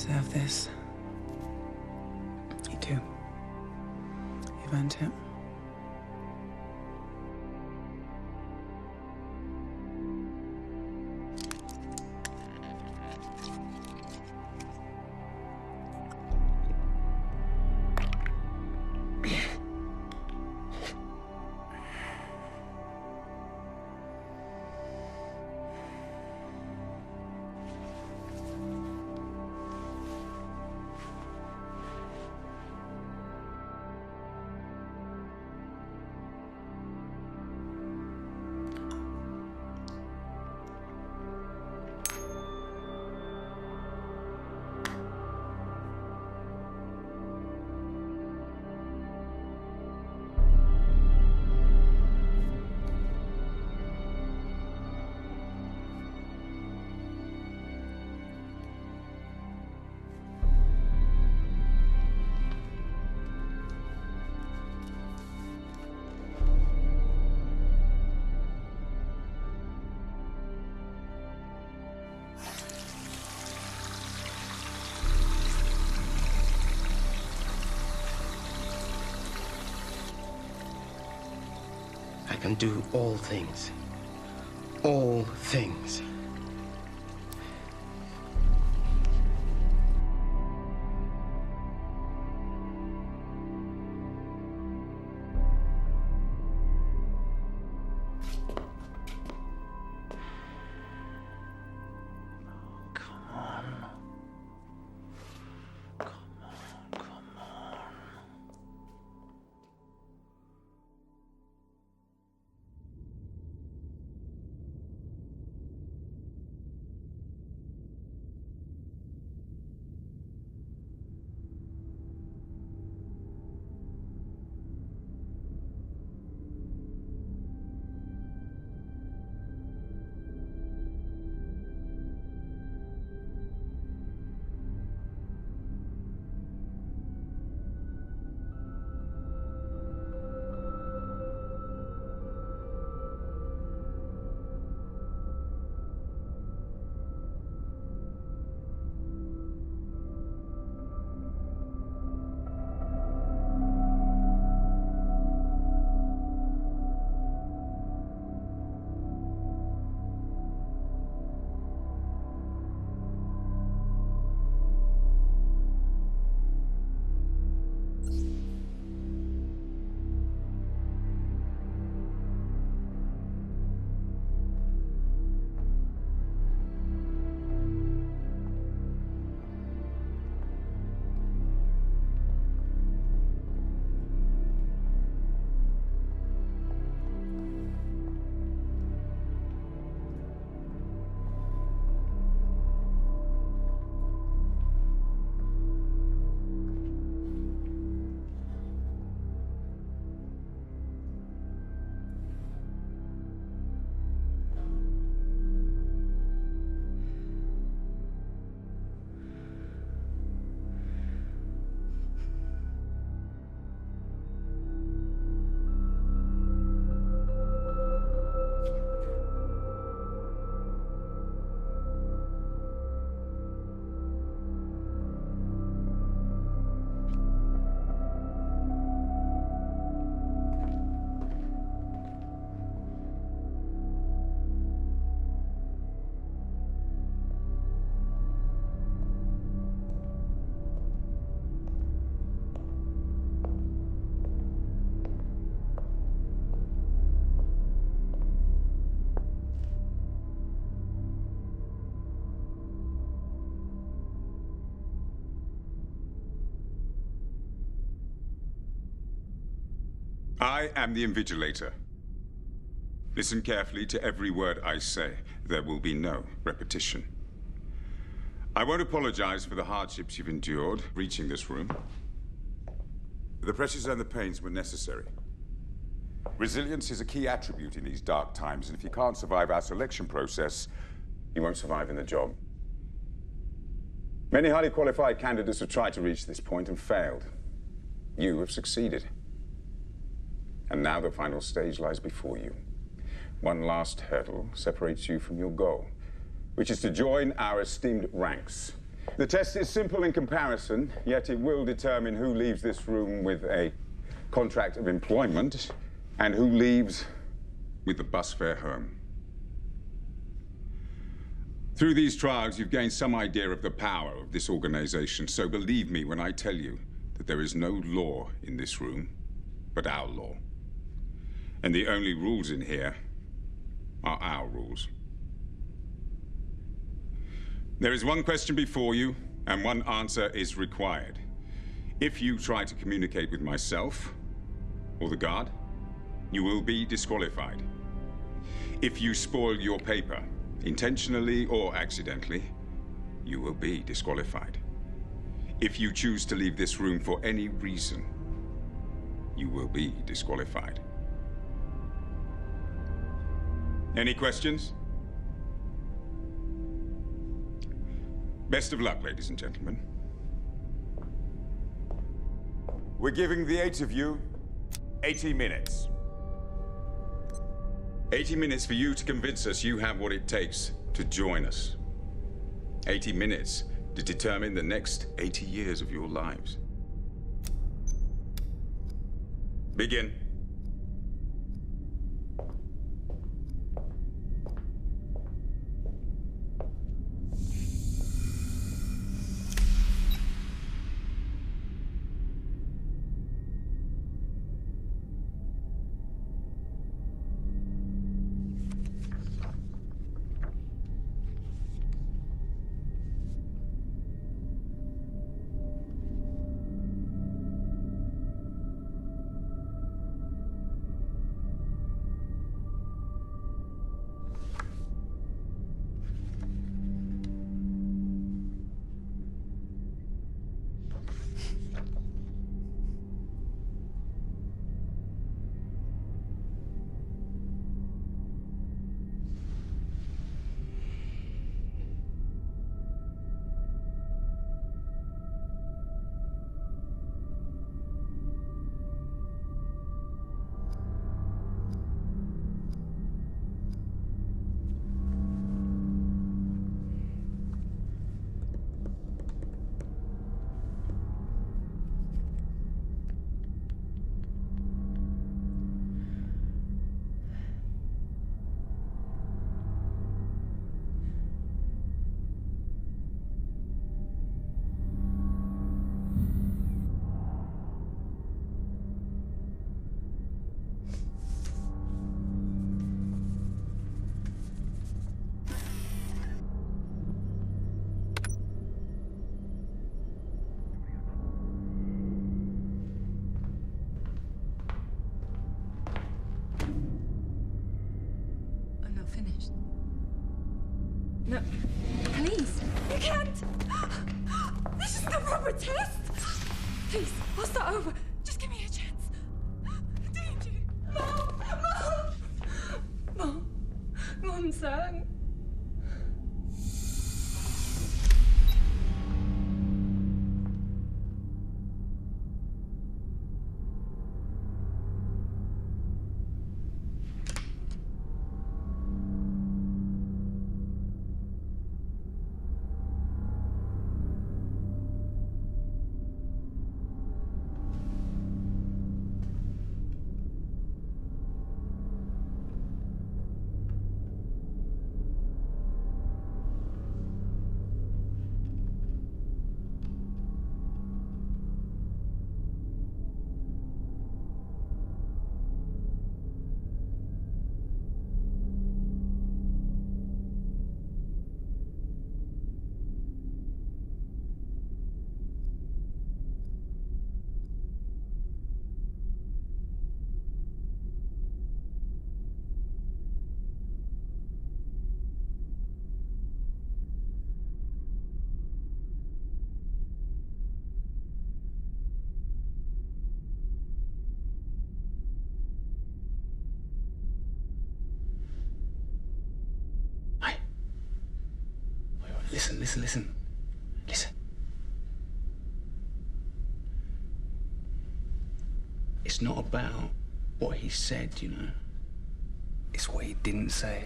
deserve this. You do. You've earned it. I can do all things. All things. I am the Invigilator. Listen carefully to every word I say. There will be no repetition. I won't apologize for the hardships you've endured reaching this room. The pressures and the pains were necessary. Resilience is a key attribute in these dark times, and if you can't survive our selection process, you won't survive in the job. Many highly qualified candidates have tried to reach this point and failed. You have succeeded. And now the final stage lies before you. One last hurdle separates you from your goal, which is to join our esteemed ranks. The test is simple in comparison, yet it will determine who leaves this room with a contract of employment and who leaves with the bus fare home. Through these trials, you've gained some idea of the power of this organization, so believe me when I tell you that there is no law in this room but our law. And the only rules in here are our rules. There is one question before you, and one answer is required. If you try to communicate with myself or the guard, you will be disqualified. If you spoil your paper, intentionally or accidentally, you will be disqualified. If you choose to leave this room for any reason, you will be disqualified. Any questions? Best of luck, ladies and gentlemen. We're giving the 8 of you 80 minutes. 80 minutes for you to convince us you have what it takes to join us. 80 minutes to determine the next 80 years of your lives. Begin. No, please, you can't. This is the proper test. Please, I'll start over. Just give me a chance. Danger. Mom! Mom! Mom sang. Listen. It's not about what he said, you know. It's what he didn't say.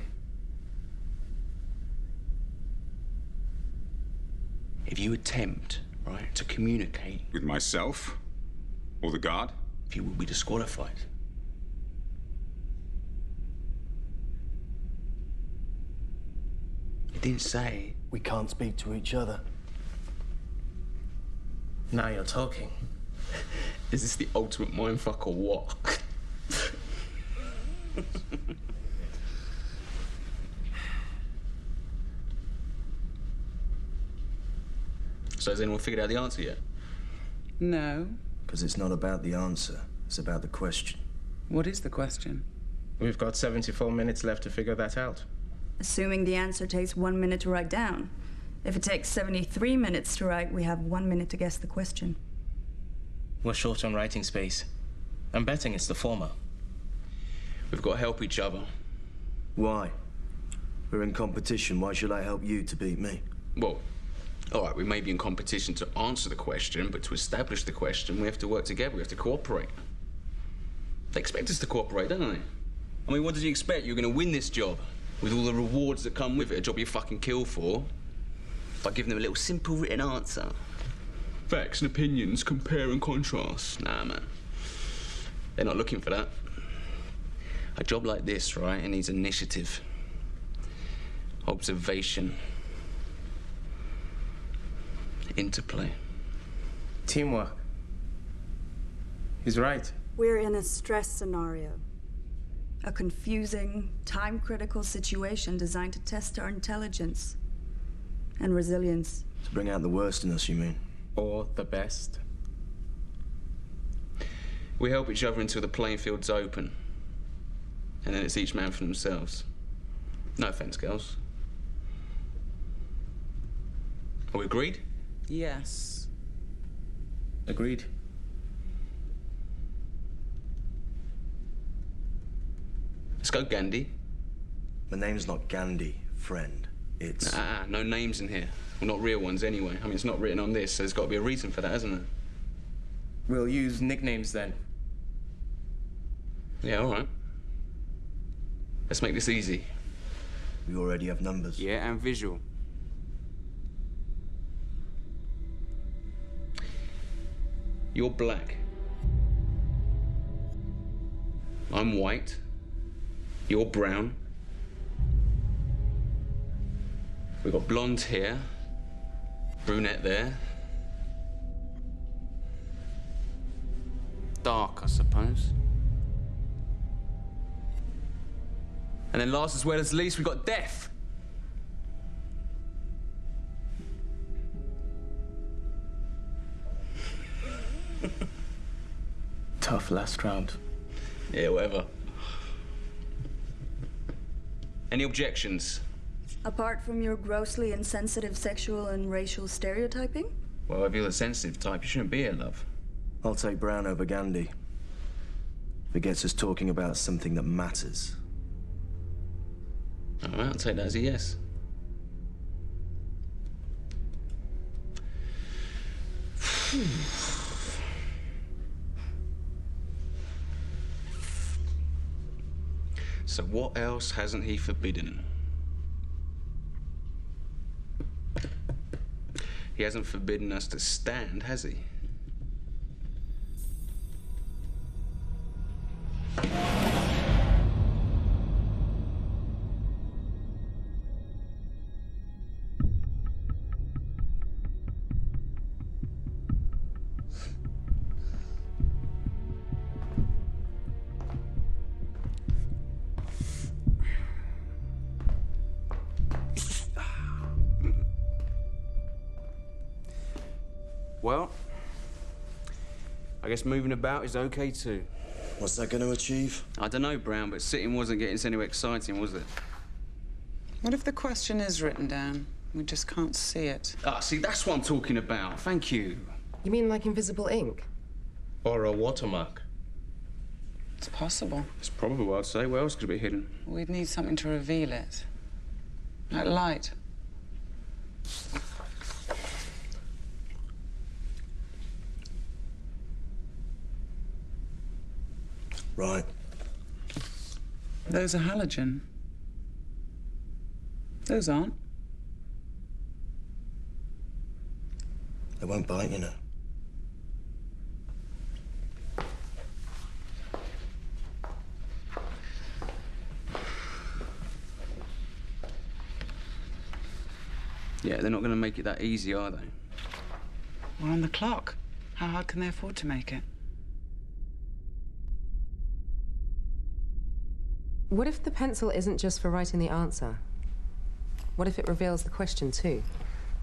If you attempt, right, to communicate With myself? Or the guard? you will be disqualified. It didn't say. We can't speak to each other. Now you're talking. Is this the ultimate mindfuck or what? So has anyone figured out the answer yet? No. Because it's not about the answer, it's about the question. What is the question? We've got 74 minutes left to figure that out. Assuming the answer takes 1 minute to write down. If it takes 73 minutes to write, we have 1 minute to guess the question. We're short on writing space. I'm betting it's the former. We've got to help each other. Why? We're in competition. Why should I help you to beat me? Well, all right, we may be in competition to answer the question, but to establish the question, we have to work together. We have to cooperate. They expect us to cooperate, don't they? I mean, what did you expect? You're going to win this job with all the rewards that come with it, a job you fucking kill for, by giving them a little simple written answer. Facts and opinions, compare and contrast. Nah, man. They're not looking for that. A job like this, right, it needs initiative, observation, interplay. Teamwork. He's right. We're in a stress scenario. A confusing, time-critical situation designed to test our intelligence and resilience. To bring out the worst in us, you mean? Or the best. We help each other until the playing field's open. And then it's each man for themselves. No offense, girls. Are we agreed? Yes. Agreed. Let's go, Gandhi. The name's not Gandhi, friend. It's... No names in here. Well, not real ones anyway. I mean, it's not written on this, so there's got to be a reason for that, hasn't there? We'll use nicknames then. Yeah, all right. Let's make this easy. We already have numbers. Yeah, and visual. You're black. I'm white. You're brown. We've got blonde hair, brunette there. Dark, I suppose. And then last as well as least, we've got death. Tough last round. Yeah, whatever. Any objections? Apart from your grossly insensitive sexual and racial stereotyping? Well, if you're the sensitive type, you shouldn't be here, love. I'll take Brown over Gandhi. If it gets us talking about something that matters. All right, I'll take that as a yes. So what else hasn't he forbidden? He hasn't forbidden us to stand, has he? Well, I guess moving about is okay too. What's that going to achieve? I don't know, Brown, but sitting wasn't getting us anywhere exciting, was it? What if the question is written down? We just can't see it. Ah, see, that's what I'm talking about. Thank you. You mean like invisible ink? Or a watermark. It's possible. It's probable, I'd say. Where else could it be hidden? We'd need something to reveal it. Like light. Right. Those are halogen. Those aren't. won't bite, you know. Yeah, they're not going to make it that easy, are they? We're on the clock. How hard can they afford to make it? What if the pencil isn't just for writing the answer? What if it reveals the question too?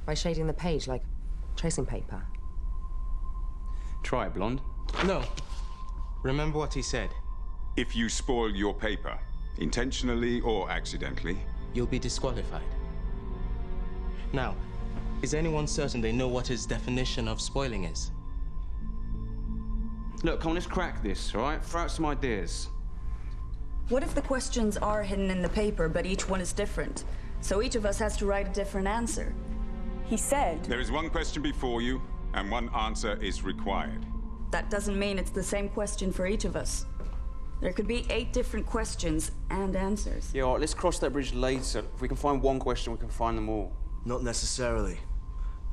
By shading the page like tracing paper? Try it, Blonde. No. Remember what he said. If you spoil your paper, intentionally or accidentally, You'll be disqualified. Now, is anyone certain they know what his definition of spoiling is? Look, come on, let's crack this, all right? Throw out some ideas. What if the questions are hidden in the paper, but each one is different? So each of us has to write a different answer. He said... there is one question before you, and one answer is required. That doesn't mean it's the same question for each of us. There could be 8 different questions and answers. Yeah, all right, let's cross that bridge later. If we can find one question, we can find them all. Not necessarily.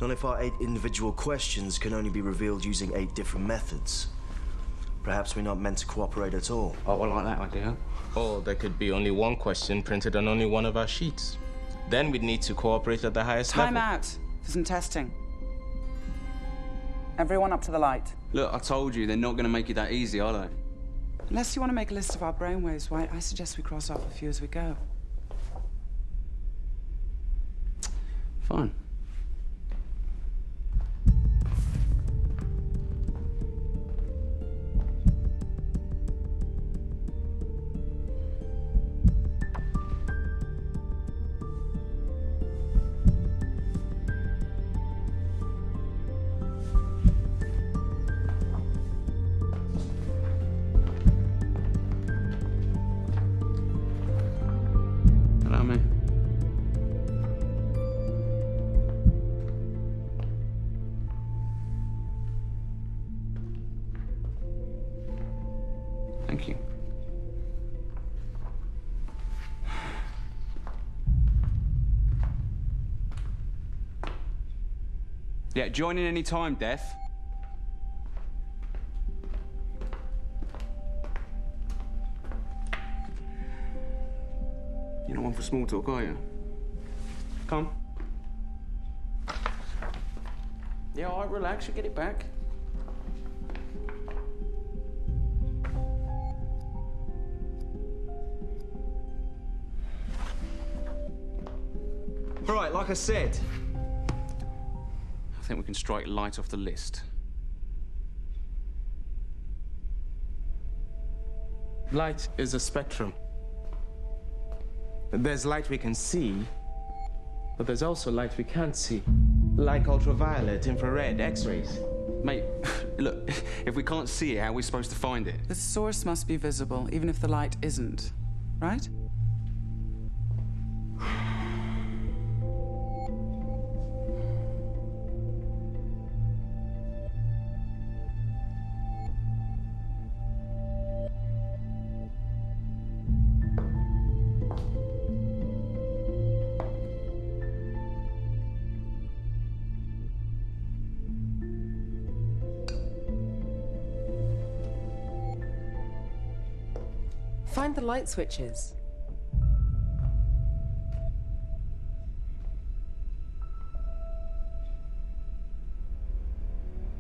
Not if our 8 individual questions can only be revealed using 8 different methods. Perhaps we're not meant to cooperate at all. Oh, I like that idea. Or there could be only one question printed on only one of our sheets. Then we'd need to cooperate at the highest level. Time out for some testing. Everyone up to the light. Look, I told you, they're not going to make it that easy, are they? Unless you want to make a list of our brainwaves, why, I suggest we cross off a few as we go. Fine. Hello, mate. Thank you. Yeah, join in any time, Def. You're not one for small talk, are you? Come. Yeah, all right, relax, you'll get it back. All right, like I said. I think we can strike light off the list. Light is a spectrum. There's light we can see, but there's also light we can't see. Like ultraviolet, infrared, X-rays. Mate, look, if we can't see it, how are we supposed to find it? The source must be visible, even if the light isn't, right? Find the light switches.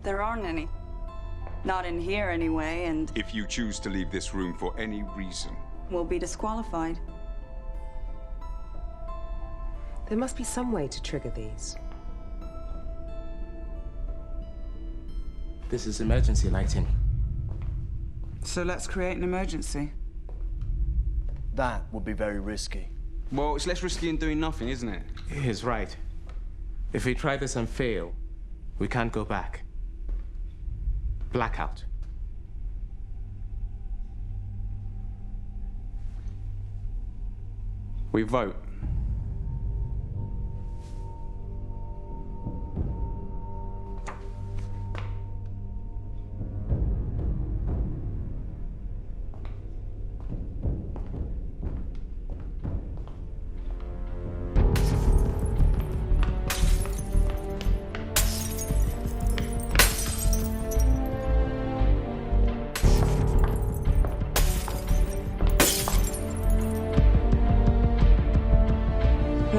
There aren't any. Not in here anyway, and If you choose to leave this room for any reason, we'll be disqualified. There must be some way to trigger these. This is emergency lighting. So let's create an emergency. That would be very risky. Well, it's less risky than doing nothing, isn't it? He's right. If we try this and fail, we can't go back. Blackout. We vote.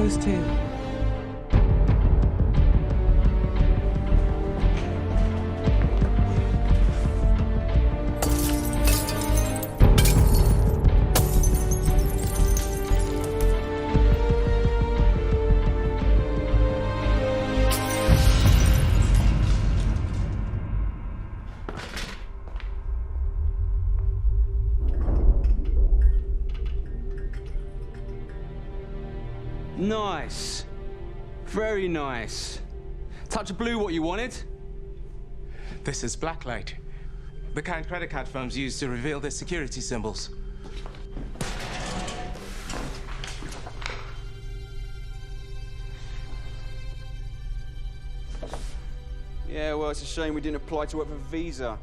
supposed to? Nice. Very nice. Touch of blue, what you wanted? This is blacklight. The kind credit card firms use to reveal their security symbols. Yeah, well, it's a shame we didn't apply to work for Visa.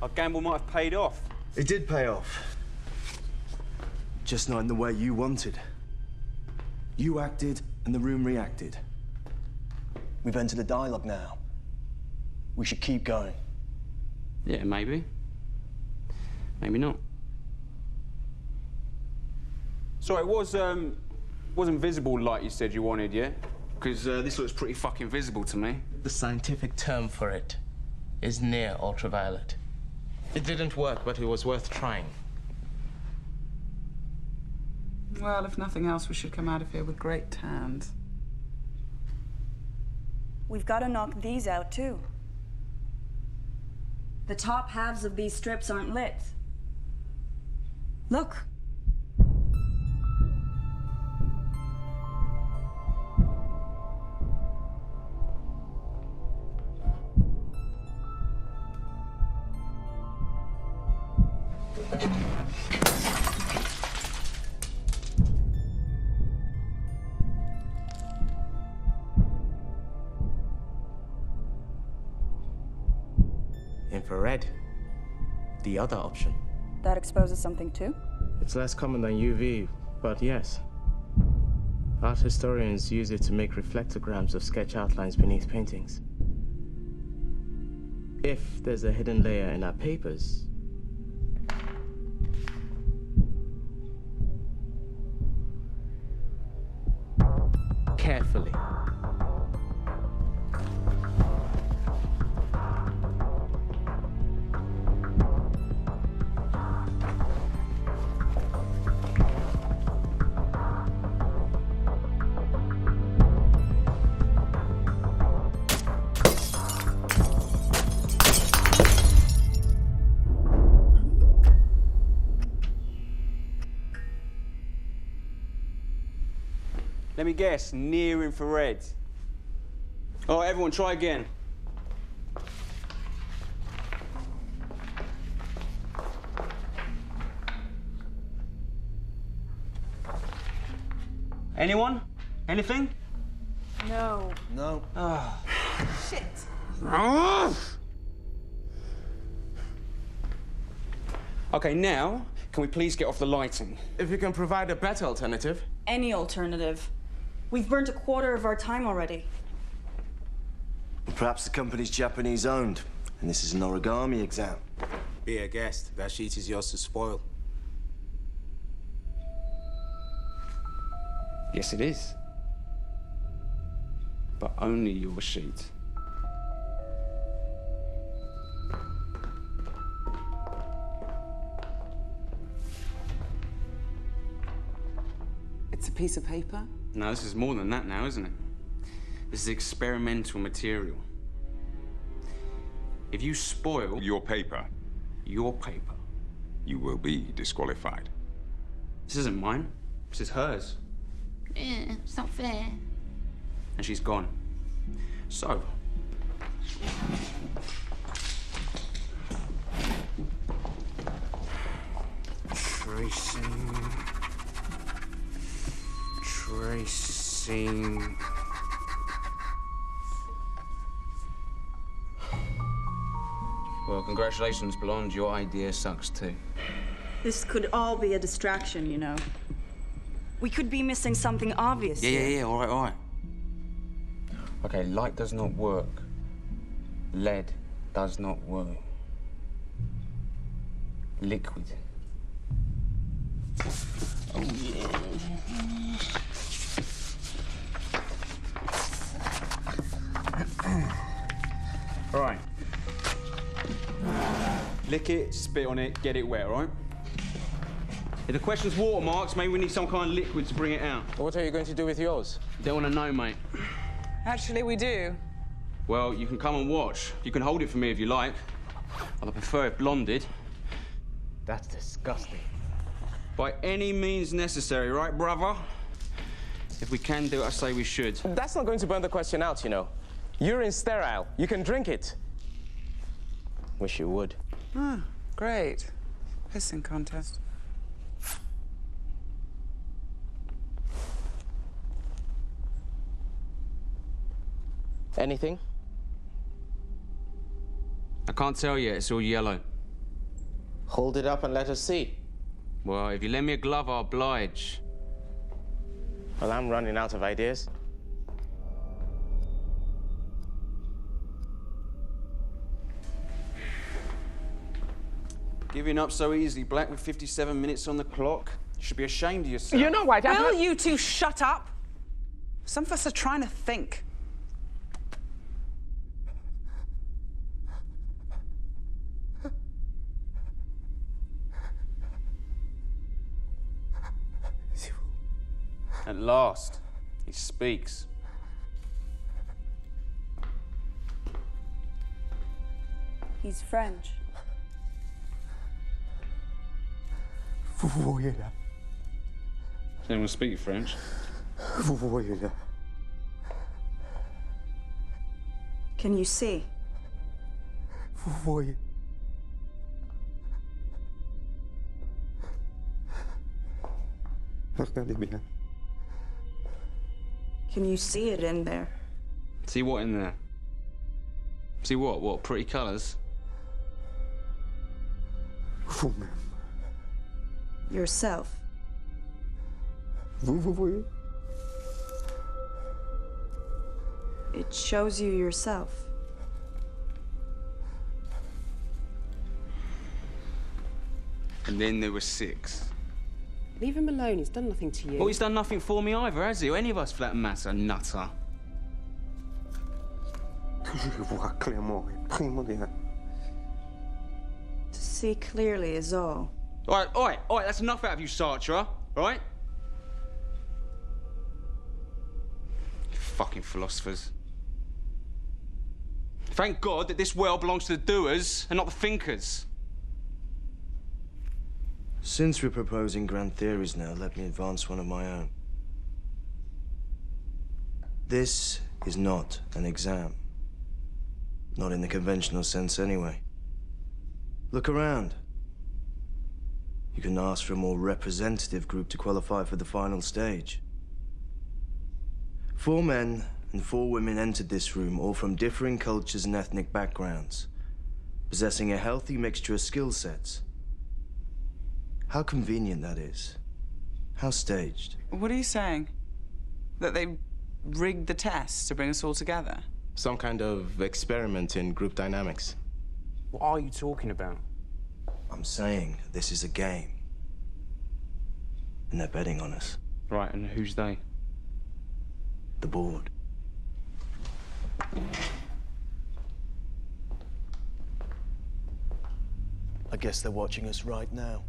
Our gamble might have paid off. It did pay off. Just not in the way you wanted. You acted, and the room reacted. We've entered a dialogue now. We should keep going. Yeah, maybe. Maybe not. So it wasn't visible like you said you wanted, yeah? Because this looks pretty fucking visible to me. The scientific term for it is near ultraviolet. It didn't work, but it was worth trying. Well, if nothing else, we should come out of here with great tans. We've got to knock these out, too. The top halves of these strips aren't lit. Look. Infrared. The other option. That exposes something, too? It's less common than UV, but yes. Art historians use it to make reflectograms of sketch outlines beneath paintings. If there's a hidden layer in our papers, carefully. Let me guess, near infrared. All right, everyone, try again. Anyone? Anything? No. No. Oh. Shit. Okay, now, can we please get off the lighting? If you can provide a better alternative. Any alternative. We've burnt a quarter of our time already. Perhaps the company's Japanese-owned, and this is an origami exam. Be a guest. That sheet is yours to spoil. Yes, it is. But only your sheet. It's a piece of paper? No, this is more than that now, isn't it? This is experimental material. If you spoil... Your paper. Your paper. You will be disqualified. This isn't mine. This is hers. It's not fair. And she's gone. So... Tracing... Well, congratulations, Blonde. Your idea sucks too. This could all be a distraction, you know. We could be missing something obvious. Yeah, all right. Okay, light does not work. Lead does not work. Liquid. Oh, yeah. All right. Lick it, spit on it, get it wet, all right? If the question's watermarks, maybe we need some kind of liquid to bring it out. What are you going to do with yours? Don't want to know, mate. Actually, we do. Well, you can come and watch. You can hold it for me if you like. I'd prefer it blonded. That's disgusting. By any means necessary, right, brother? If we can do it, I say we should. That's not going to burn the question out, you know. Urine's sterile. You can drink it. Wish you would. Ah, great. Pissing contest. Anything? I can't tell yet. It's all yellow. Hold it up and let us see. Well, if you lend me a glove, I'll oblige. Well, I'm running out of ideas. Giving up so easily, Black, with 57 minutes on the clock. You should be ashamed of yourself. You know what? Will you two shut up? Some of us are trying to think. At last, he speaks. He's French. Does anyone speak French? Can you see? Can you see it in there? See what in there? See what? What? Pretty colours? Yourself. It shows you yourself. And then there were 6. Leave him alone. He's done nothing to you. Well, he's done nothing for me either, has he? Or any of us, for that matter, nutter. To see clearly is all. All right, that's enough out of you, Sartre, all right? You fucking philosophers. Thank God that this world belongs to the doers and not the thinkers. Since we're proposing grand theories now, let me advance one of my own. This is not an exam. Not in the conventional sense, anyway. Look around. You can ask for a more representative group to qualify for the final stage. 4 men and 4 women entered this room, all from differing cultures and ethnic backgrounds, possessing a healthy mixture of skill sets. How convenient that is. How staged. What are you saying? That they rigged the test to bring us all together? Some kind of experiment in group dynamics. What are you talking about? I'm saying this is a game. And they're betting on us. Right, and who's they? The board. I guess they're watching us right now.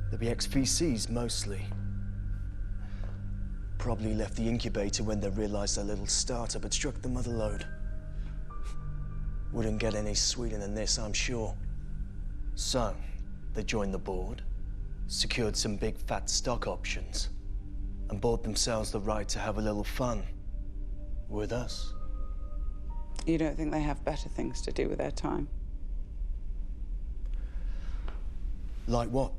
They'll be ex-VCs, mostly. Probably left the incubator when they realized their little startup had struck the mother lode. Wouldn't get any sweeter than this, I'm sure. So, they joined the board, secured some big fat stock options, and bought themselves the right to have a little fun with us. You don't think they have better things to do with their time? Like what?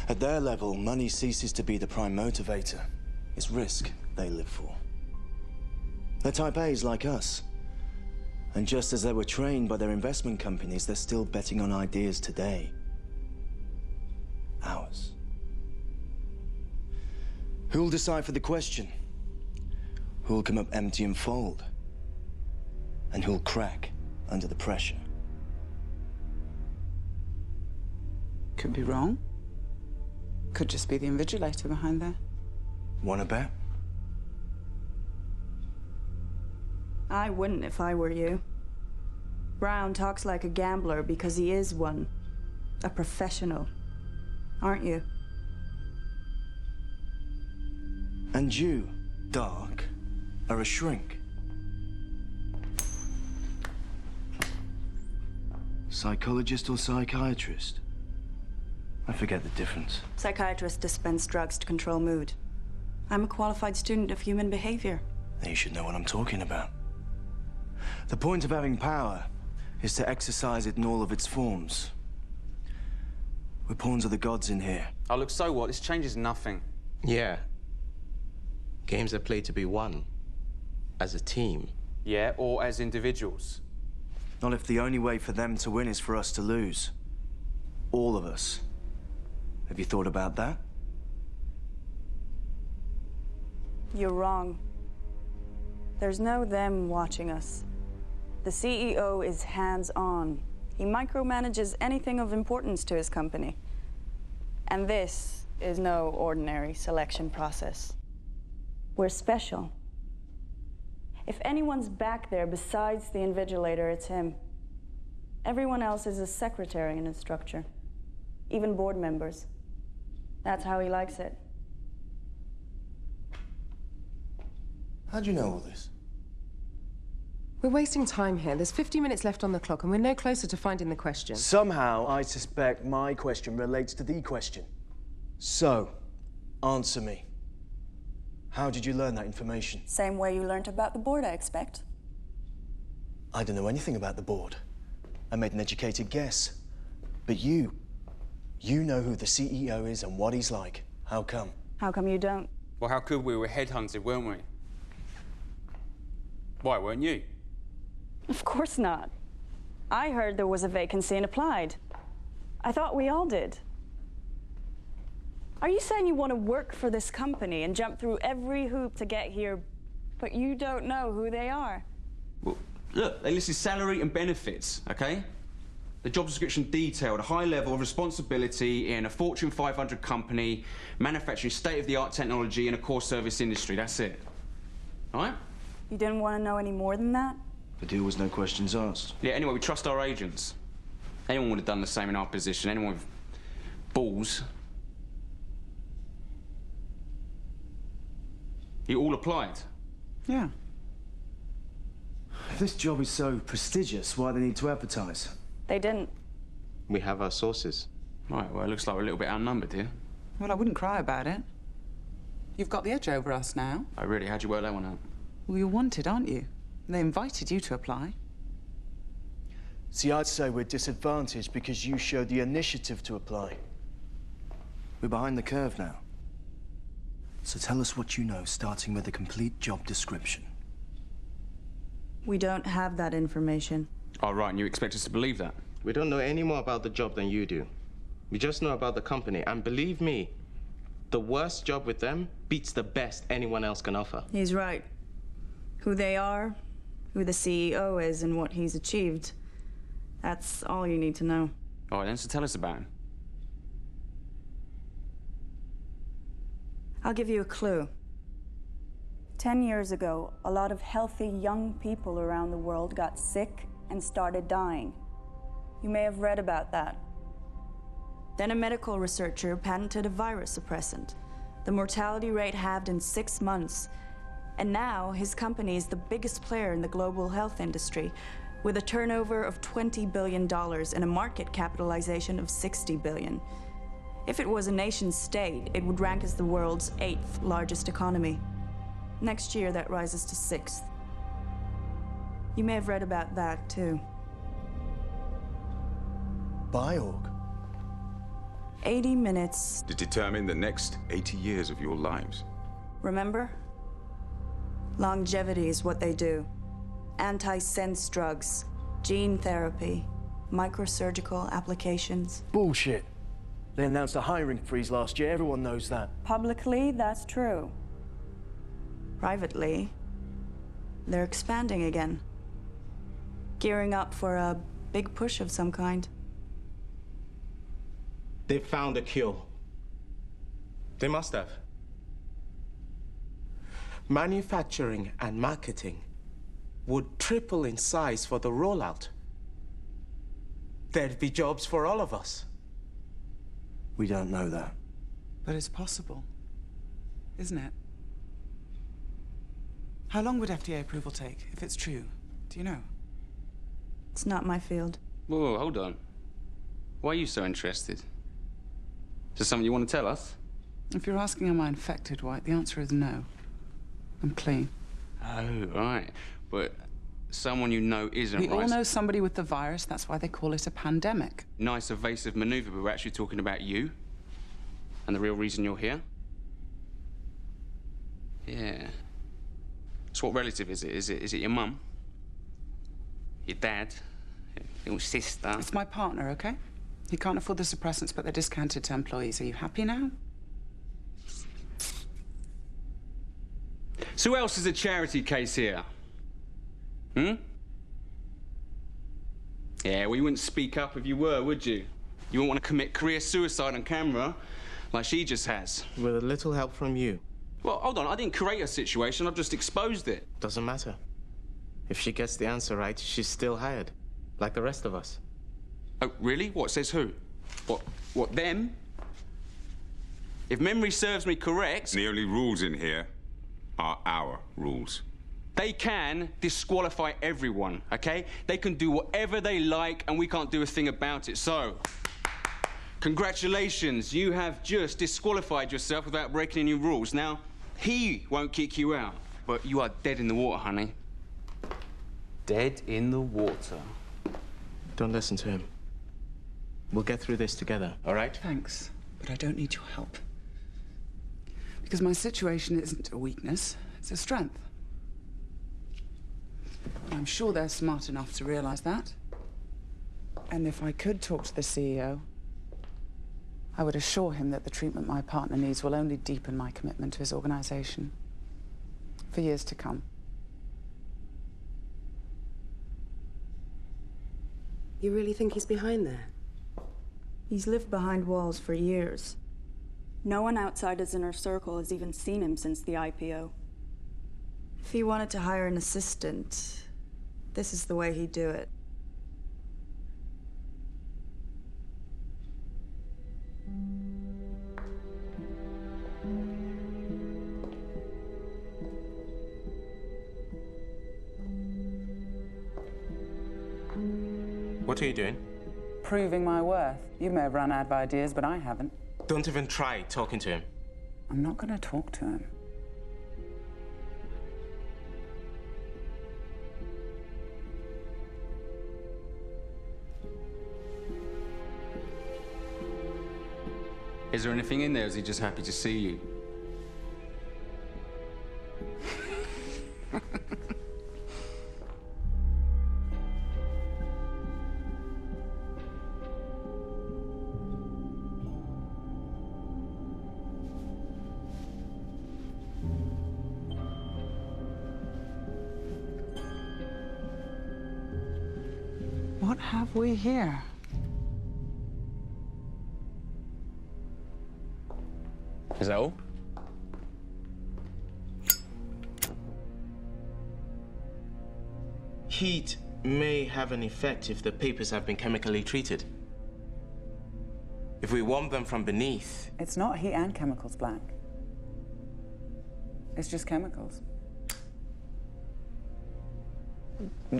At their level, money ceases to be the prime motivator. It's risk they live for. They're type A's like us. And just as they were trained by their investment companies, they're still betting on ideas today. Ours. Who'll decipher the question? Who'll come up empty and fold? And who'll crack under the pressure? Could be wrong. Could just be the invigilator behind there. Wanna bet? I wouldn't if I were you. Brown talks like a gambler because he is one. A professional. Aren't you? And you, Dark, are a shrink. Psychologist or psychiatrist? I forget the difference. Psychiatrists dispense drugs to control mood. I'm a qualified student of human behavior. Then you should know what I'm talking about. The point of having power is to exercise it in all of its forms. We're pawns of the gods in here. Oh, look, so what? This changes nothing. Yeah. Games are played to be won. As a team. Yeah, or as individuals. Not if the only way for them to win is for us to lose. All of us. Have you thought about that? You're wrong. There's no them watching us. The CEO is hands-on. He micromanages anything of importance to his company. And this is no ordinary selection process. We're special. If anyone's back there besides the invigilator, it's him. Everyone else is a secretary in his structure. Even board members. That's how he likes it. How'd you know all this? We're wasting time here. There's 50 minutes left on the clock, and we're no closer to finding the question. Somehow, I suspect my question relates to the question. So, answer me. How did you learn that information? Same way you learned about the board, I expect. I don't know anything about the board. I made an educated guess. But you know who the CEO is and what he's like. How come? How come you don't? Well, how could we? We were headhunted, weren't we? Why, weren't you? Of course not. I heard there was a vacancy and applied. I thought we all did. Are you saying you want to work for this company and jump through every hoop to get here, but you don't know who they are? Well, look, they listed salary and benefits, okay? The job description detailed a high level of responsibility in a Fortune 500 company, manufacturing state-of-the-art technology in a core service industry. That's it. All right? You didn't want to know any more than that? The deal was no questions asked. Yeah, anyway, we trust our agents. Anyone would have done the same in our position. Anyone with balls. You all applied? Yeah. If this job is so prestigious, why do they need to advertise? They didn't. We have our sources. Right, well, it looks like we're a little bit outnumbered here. Well, I wouldn't cry about it. You've got the edge over us now. Oh, really? How'd you work that one out? Well, you're wanted, aren't you? They invited you to apply. See, I'd say we're disadvantaged because you showed the initiative to apply. We're behind the curve now. So tell us what you know, starting with a complete job description. We don't have that information. Oh, right, and you expect us to believe that? We don't know any more about the job than you do. We just know about the company, and believe me, the worst job with them beats the best anyone else can offer. He's right. Who they are, who the CEO is, and what he's achieved. That's all you need to know. All right, then, so tell us about him. I'll give you a clue. 10 years ago, a lot of healthy young people around the world got sick and started dying. You may have read about that. Then a medical researcher patented a virus suppressant. The mortality rate halved in 6 months. And now his company is the biggest player in the global health industry, with a turnover of $20 billion and a market capitalization of $60 billion. If it was a nation state, it would rank as the world's 8th largest economy. Next year, that rises to 6th. You may have read about that, too. Biorg? 80 minutes. To determine the next 80 years of your lives. Remember? Longevity is what they do. Anti-sense drugs, gene therapy, microsurgical applications. Bullshit. They announced a hiring freeze last year. Everyone knows that. Publicly, that's true. Privately, they're expanding again. Gearing up for a big push of some kind. They found a cure. They must have. Manufacturing and marketing would triple in size for the rollout. There'd be jobs for all of us. We don't know that. But it's possible, isn't it? How long would FDA approval take, if it's true? Do you know? It's not my field. Whoa, hold on. Why are you so interested? Is there something you want to tell us? If you're asking am I infected, White, the answer is no. I'm clean. Oh, right. But someone you know isn't, We right? all know somebody with the virus, that's why they call it a pandemic. Nice evasive maneuver, but we're actually talking about you. And the real reason you're here? Yeah. So what relative is it? Is it your mum? Your dad? Your sister? It's my partner, okay? He can't afford the suppressants, but they're discounted to employees. Are you happy now? So who else is a charity case here? Hmm? Yeah, well, you wouldn't speak up if you were, would you? You wouldn't want to commit career suicide on camera like she just has. With a little help from you. Well, hold on, I didn't create a situation, I've just exposed it. Doesn't matter. If she gets the answer right, she's still hired. Like the rest of us. Oh, really? What, says who? What, them? If memory serves me correct... The only rules in here are our rules. They can disqualify everyone, okay? They can do whatever they like, and we can't do a thing about it. So, congratulations, you have just disqualified yourself without breaking any rules. Now, he won't kick you out, but you are dead in the water, honey. Dead in the water. Don't listen to him. We'll get through this together, all right? Thanks, but I don't need your help. Because my situation isn't a weakness, it's a strength. I'm sure they're smart enough to realize that. And if I could talk to the CEO, I would assure him that the treatment my partner needs will only deepen my commitment to his organization for years to come. You really think he's behind there? He's lived behind walls for years. No one outside his inner circle has even seen him since the IPO. If he wanted to hire an assistant, this is the way he'd do it. What are you doing? Proving my worth. You may have run out of ideas, but I haven't. Don't even try talking to him. I'm not going to talk to him. Is there anything in there, or is he just happy to see you? What have we here? Is that all? Heat may have an effect if the papers have been chemically treated. If we warm them from beneath... It's not heat and chemicals, Black. It's just chemicals.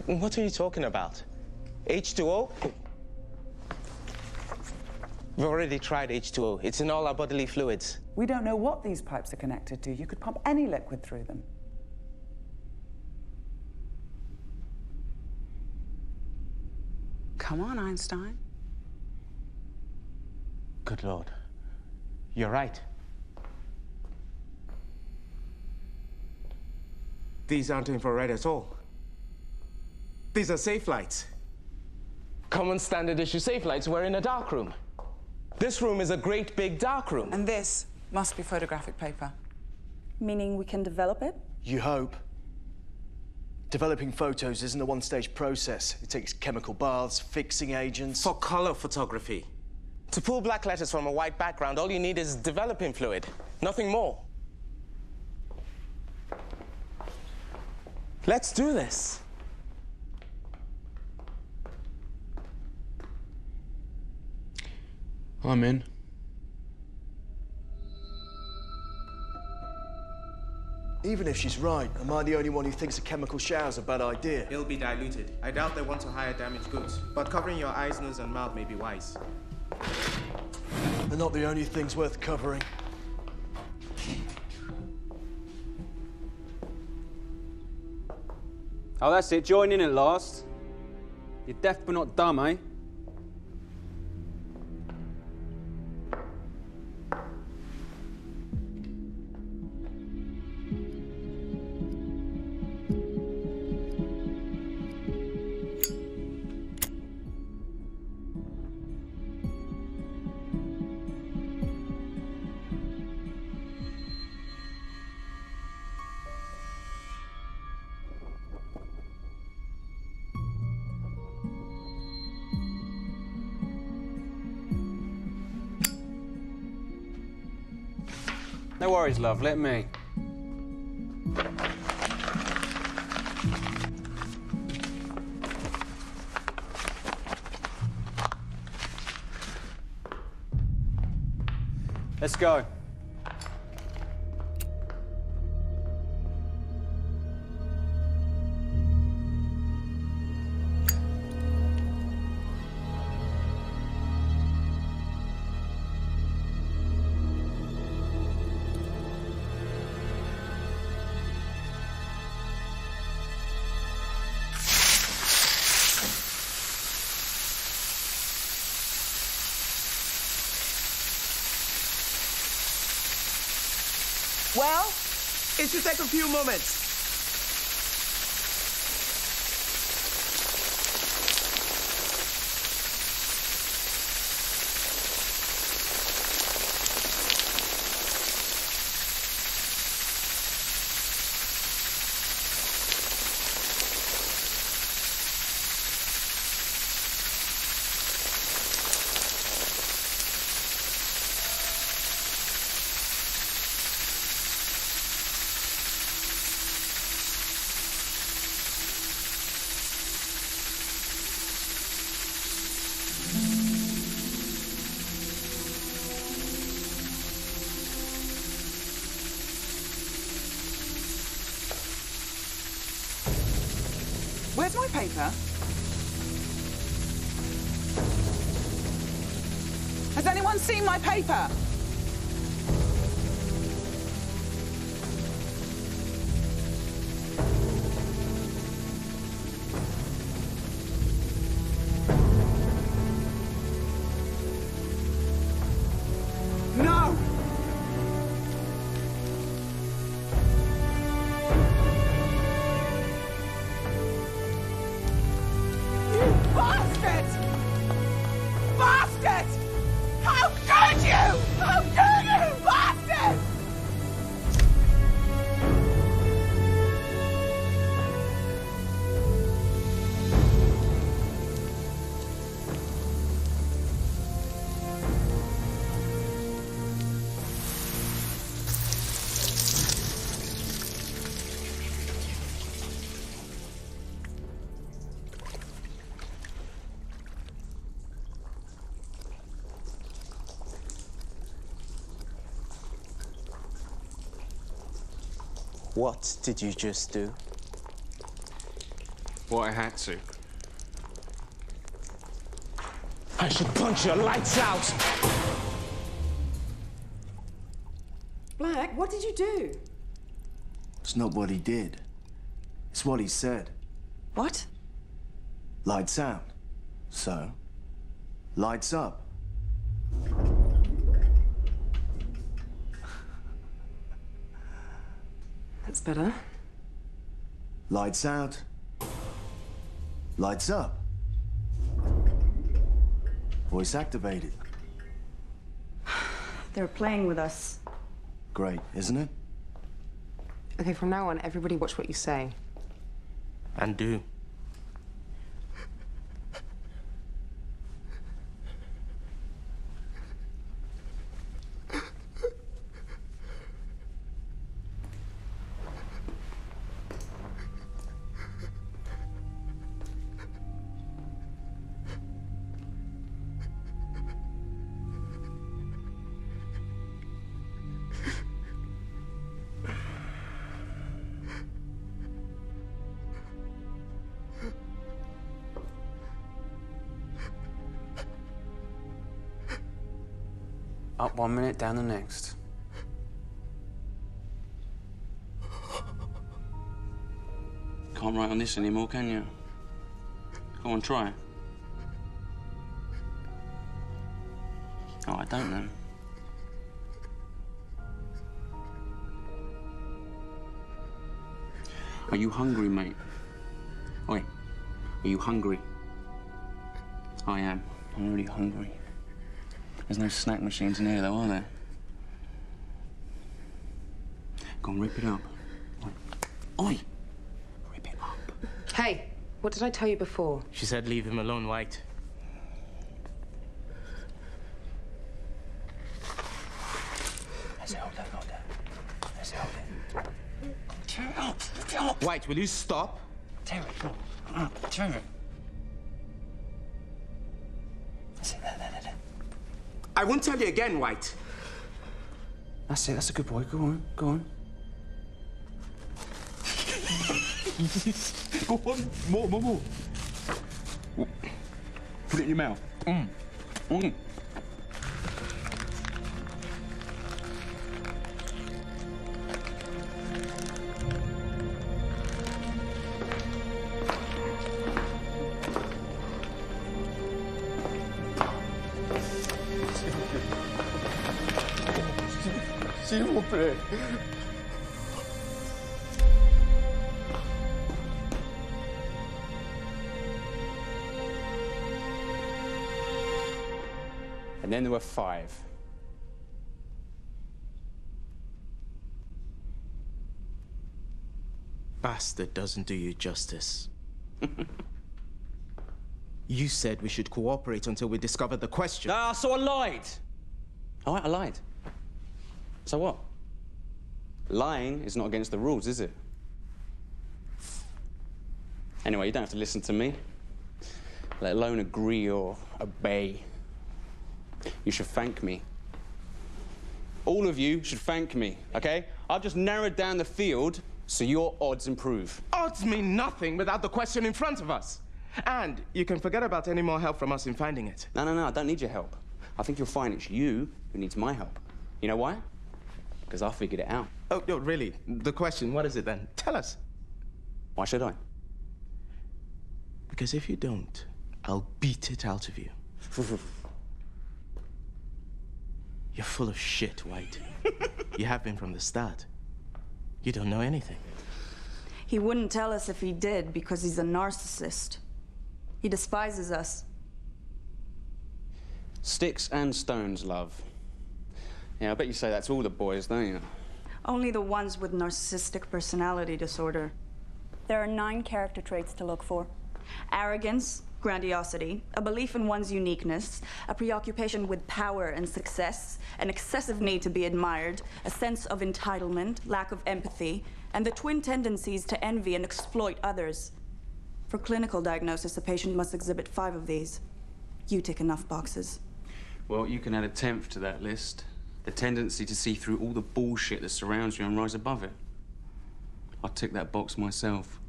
What are you talking about? H2O? We've already tried H2O. It's in all our bodily fluids. We don't know what these pipes are connected to. You could pump any liquid through them. Come on, Einstein. Good Lord. You're right. These aren't infrared at all. These are safe lights. Common standard issue safe lights were in a dark room. This room is a great big dark room. And this must be photographic paper. Meaning we can develop it? You hope. Developing photos isn't a one-stage process. It takes chemical baths, fixing agents... For color photography. To pull black letters from a white background, all you need is developing fluid. Nothing more. Let's do this. I'm in. Even if she's right, am I the only one who thinks a chemical shower's a bad idea? It'll be diluted. I doubt they want to hire damaged goods, but covering your eyes, nose, and mouth may be wise. They're not the only things worth covering. Oh, that's it. Join in at last. You're deaf but not dumb, eh? No worries, love. Let me. Let's go. Well, it should take a few moments. Where's my paper? Has anyone seen my paper? No! Bastard! Bastard! How could you? How could you, bastard! What did you just do? What I had to. I should punch your lights out! Black, what did you do? It's not what he did. It's what he said. What? Lights out. So, lights up. That's better. Lights out. Lights up. Voice activated. They're playing with us. Great, isn't it? Okay, from now on, everybody watch what you say. And do. Up 1 minute, down the next. Can't write on this anymore, can you? Go on, try. Oh, I don't know. Are you hungry, mate? Oi, are you hungry? I am. I'm really hungry. There's no snack machines in here, though, are there? Go on, rip it up. Oi! Rip it up. Hey, what did I tell you before? She said leave him alone, White. Tear it up! Rip it up! White, will you stop? Tear it, go on. Tear it. That's it, there. I won't tell you again, White. That's it, that's a good boy. Go on, go on. Go on, more. Put it in your mouth. Mm. S'il vous plaît. And then there were 5. Bastard doesn't do you justice. You said we should cooperate until we discover the question. Ah, so I lied. All right, I lied. So what? Lying is not against the rules, is it? Anyway, you don't have to listen to me, let alone agree or obey. You should thank me. All of you should thank me, okay? I've just narrowed down the field so your odds improve. Odds mean nothing without the question in front of us. And you can forget about any more help from us in finding it. No, I don't need your help. I think you'll find it's you who needs my help. You know why? Because I figured it out. Oh, no, really? The question, what is it then? Tell us. Why should I? Because if you don't, I'll beat it out of you. You're full of shit, White. You have been from the start. You don't know anything. He wouldn't tell us if he did because he's a narcissist. He despises us. Sticks and stones, love. Yeah, I bet you say that to all the boys, don't you? Only the ones with narcissistic personality disorder. There are 9 character traits to look for. Arrogance, grandiosity, a belief in one's uniqueness, a preoccupation with power and success, an excessive need to be admired, a sense of entitlement, lack of empathy, and the twin tendencies to envy and exploit others. For clinical diagnosis, a patient must exhibit 5 of these. You tick enough boxes. Well, you can add a 10th to that list. The tendency to see through all the bullshit that surrounds you and rise above it. I'll tick that box myself.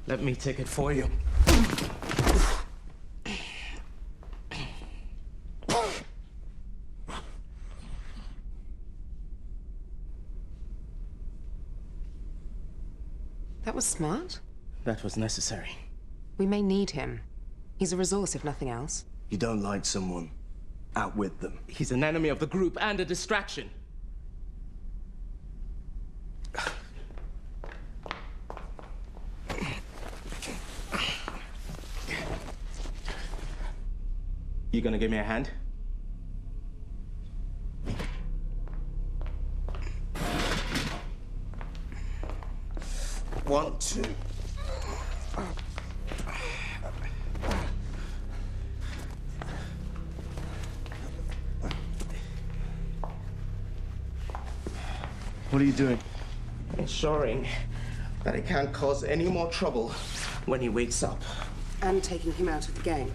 Let me tick it for you. That was smart. That was necessary. We may need him. He's a resource, if nothing else. You don't like someone, outwit them. He's an enemy of the group and a distraction. You gonna give me a hand? One, two. What are you doing? Ensuring that it can't cause any more trouble when he wakes up. And taking him out of the game.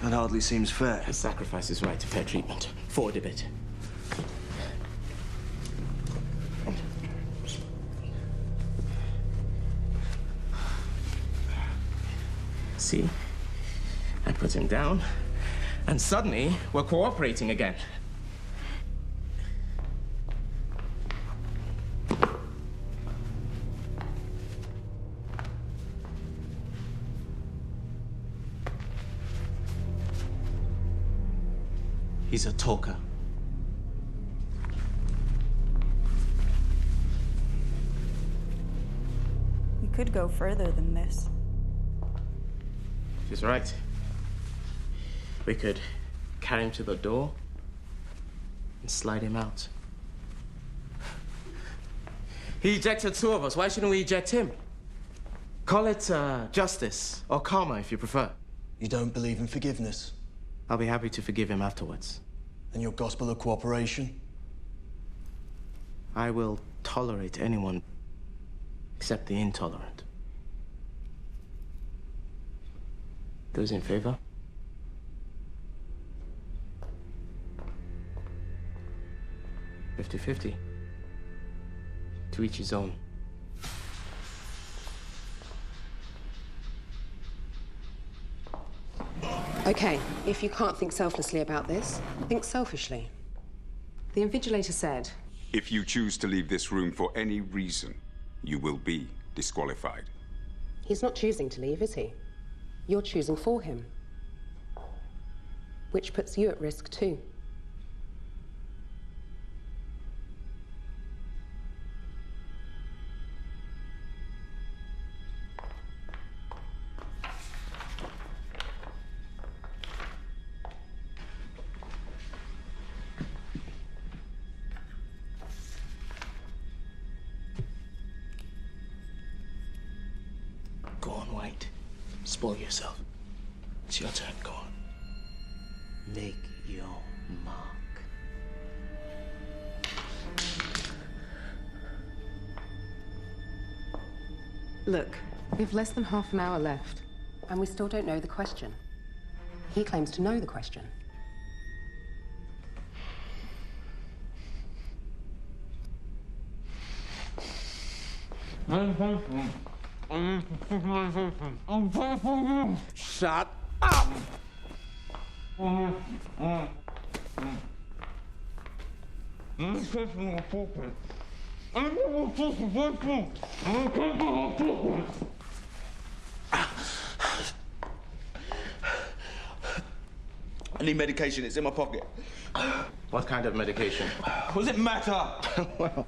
That hardly seems fair. He sacrifices right to fair treatment. Forward a bit. See? I put him down, and suddenly we're cooperating again. He's a talker. We could go further than this. She's right. We could carry him to the door and slide him out. He ejected two of us. Why shouldn't we eject him? Call it justice or karma if you prefer. You don't believe in forgiveness? I'll be happy to forgive him afterwards. And your gospel of cooperation? I will tolerate anyone except the intolerant. Those in favor? $50-50. To each his own. Okay, if you can't think selflessly about this, think selfishly. The invigilator said... If you choose to leave this room for any reason, you will be disqualified. He's not choosing to leave, is he? You're choosing for him. Which puts you at risk, too. Go on, White. Spoil yourself. It's your turn. Go on. Make your mark. Look, we have less than half an hour left, and we still don't know the question. He claims to know the question. Shut up! I need medication. It's in my pocket. What kind of medication? What does it matter? Well,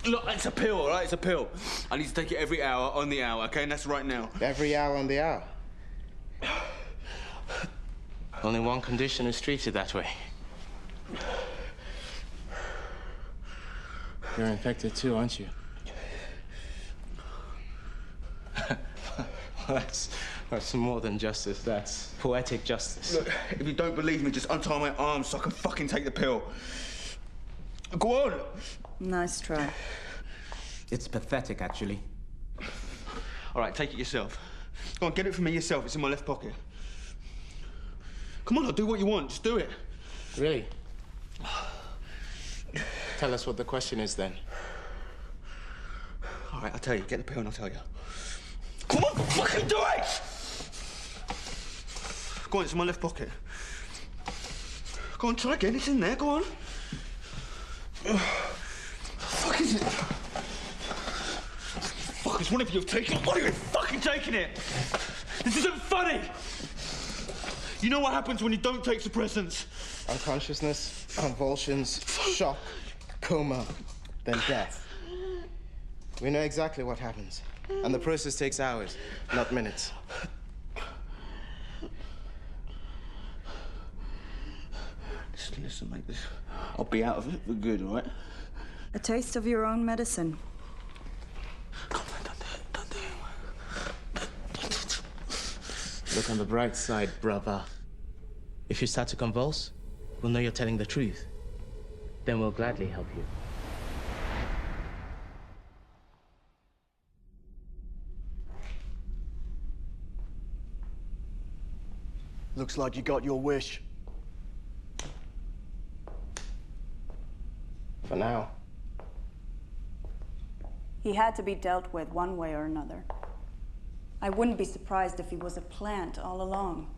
look, it's a pill, all right? It's a pill. I need to take it every hour on the hour, okay? And that's right now. every hour on the hour. Only one condition is treated that way. You're infected too, aren't you? That's more than justice. That's poetic justice. Look, if you don't believe me, just untie my arms so I can fucking take the pill. Go on. Nice try. It's pathetic, actually. All right, take it yourself. Go on, get it from me yourself. It's in my left pocket. Come on, I'll do what you want. Just do it. Really? Tell us what the question is, then. All right, I'll tell you. Get the pill and I'll tell you. Come on, fucking do it! Go on, it's in my left pocket. Go on, try again. It's in there. Go on. What the fuck is it? Fuck, it's one of you have taken it. One of you have fucking taken it! This isn't funny! You know what happens when you don't take suppressants? Unconsciousness, convulsions, shock, coma, then death. We know exactly what happens. And the process takes hours, not minutes. Listen, mate, this... I'll be out of it for good, all right? A taste of your own medicine. Look on the bright side, brother. If you start to convulse, we'll know you're telling the truth. Then we'll gladly help you. Looks like you got your wish. For now. He had to be dealt with one way or another. I wouldn't be surprised if he was a plant all along.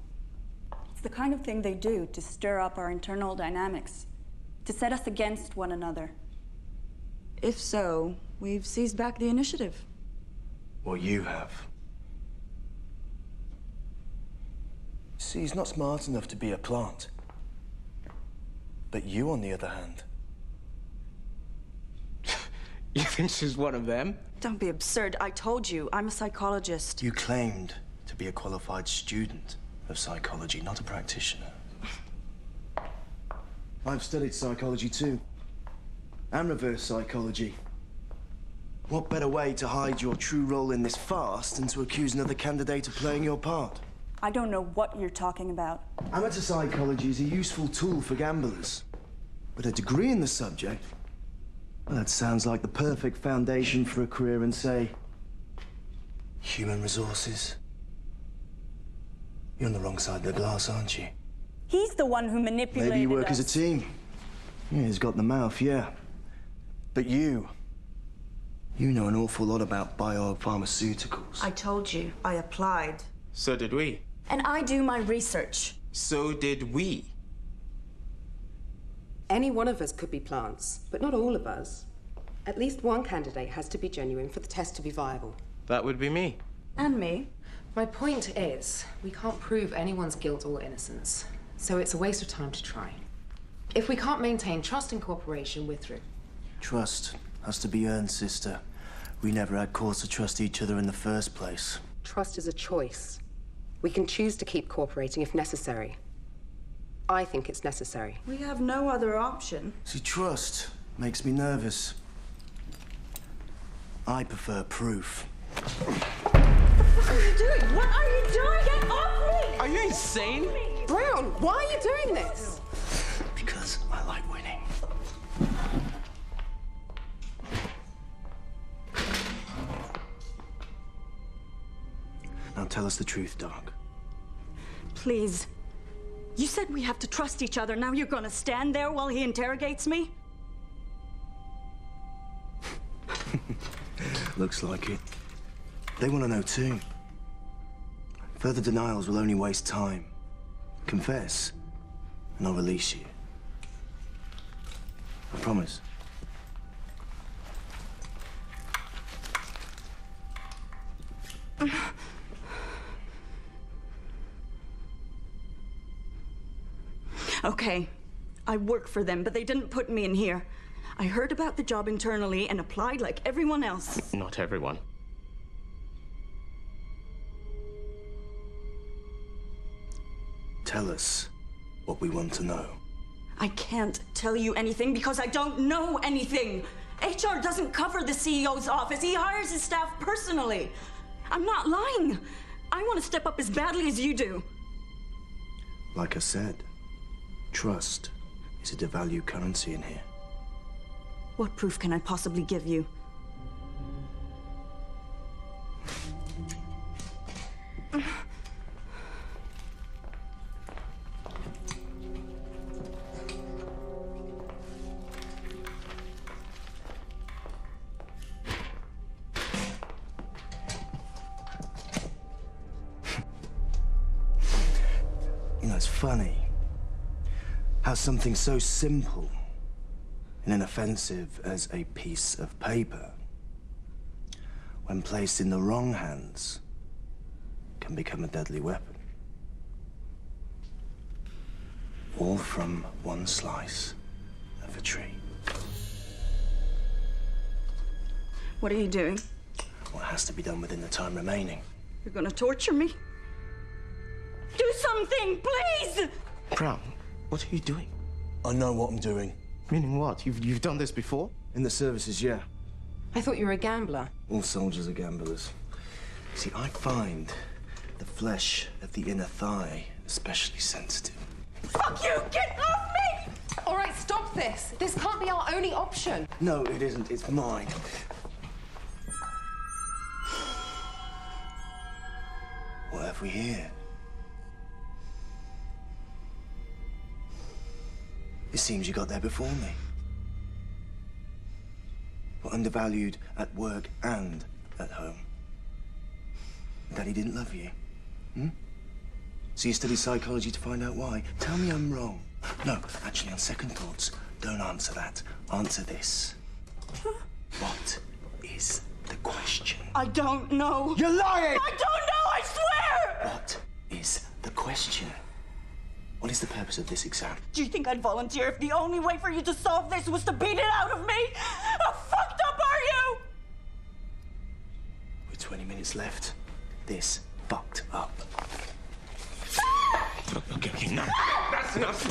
It's the kind of thing they do to stir up our internal dynamics, to set us against one another. If so, we've seized back the initiative. Well, you have. See, he's not smart enough to be a plant. But you, on the other hand... You think she's one of them? Don't be absurd. I told you, I'm a psychologist. You claimed to be a qualified student of psychology, not a practitioner. I've studied psychology too, and reverse psychology. What better way to hide your true role in this farce than to accuse another candidate of playing your part? I don't know what you're talking about. Amateur psychology is a useful tool for gamblers, but a degree in the subject, well, that sounds like the perfect foundation for a career in, say, human resources. You're on the wrong side of the glass, aren't you? He's the one who manipulated Maybe you work us. as a team. Yeah, he's got the mouth, yeah. But you know an awful lot about biopharmaceuticals. I told you, I applied. So did we. And I do my research. So did we. Any one of us could be plants, but not all of us. At least one candidate has to be genuine for the test to be viable. That would be me. And me. My point is, we can't prove anyone's guilt or innocence, so it's a waste of time to try. If we can't maintain trust and cooperation, we're through. Trust has to be earned, sister. We never had cause to trust each other in the first place. Trust is a choice. We can choose to keep cooperating if necessary. I think it's necessary. We have no other option. See, trust makes me nervous. I prefer proof. What are you doing? What are you doing? Get off me! Are you insane? Brown, why are you doing this? Because I like winning. Now tell us the truth, Doc. Please. You said we have to trust each other. Now you're gonna stand there while he interrogates me? Looks like it. They want to know too. Further denials will only waste time. Confess, and I'll release you. I promise. Okay, I work for them, but they didn't put me in here. I heard about the job internally and applied like everyone else. Not everyone. Tell us what we want to know. I can't tell you anything because I don't know anything. HR doesn't cover the CEO's office. He hires his staff personally. I'm not lying. I want to step up as badly as you do. Like I said, trust is a devalued currency in here. What proof can I possibly give you? You know, it's funny how something so simple and inoffensive as a piece of paper, when placed in the wrong hands, can become a deadly weapon. All from one slice of a tree. What are you doing? What has to be done within the time remaining. You're gonna torture me? Do something, please! Brown, what are you doing? I know what I'm doing. Meaning what? You've done this before? In the services, yeah. I thought you were a gambler. All soldiers are gamblers. See, I find the flesh of the inner thigh especially sensitive. Fuck you! Get off me! All right, stop this. This can't be our only option. No, it isn't. It's mine. What have we here? It seems you got there before me. Were undervalued at work and at home. Daddy didn't love you. So you studied psychology to find out why? Tell me I'm wrong. No, actually, on second thoughts, don't answer that. Answer this. What is the question? I don't know. You're lying! I don't know, I swear! What is the question? What is the purpose of this exam? Do you think I'd volunteer if the only way for you to solve this was to beat it out of me? How fucked up are you? With 20 minutes left, this fucked up. Okay, no. That's enough.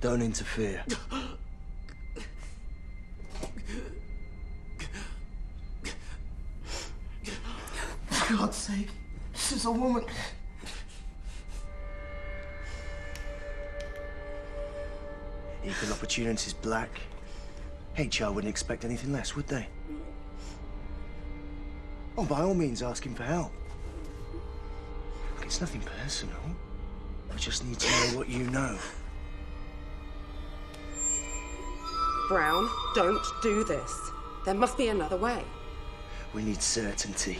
Don't interfere. For God's sake, this is a woman. Equal opportunities black. HR wouldn't expect anything less, would they? Oh, by all means, ask him for help. Look, it's nothing personal. I just need to know what you know. Brown, don't do this. There must be another way. We need certainty.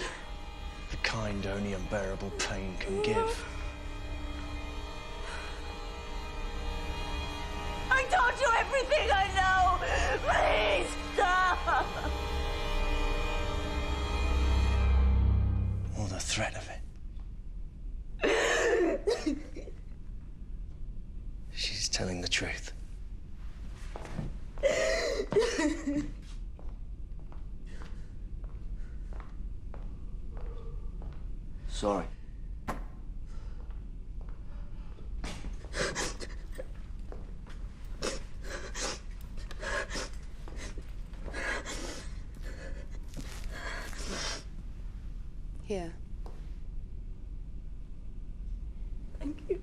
The kind only unbearable pain can give. I told you everything I know! Please, stop! Or the threat of it. She's telling the truth. Sorry. Here. Thank you.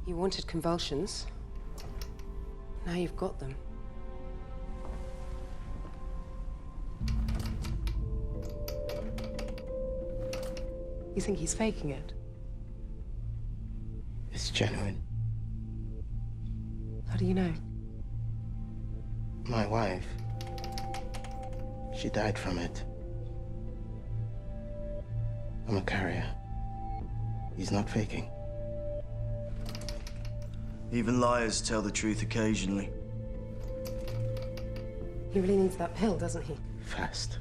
You wanted convulsions. Now you've got them. You think he's faking it? It's genuine. How do you know? My wife, she died from it. I'm a carrier. He's not faking. Even liars tell the truth occasionally. He really needs that pill, doesn't he? Fast.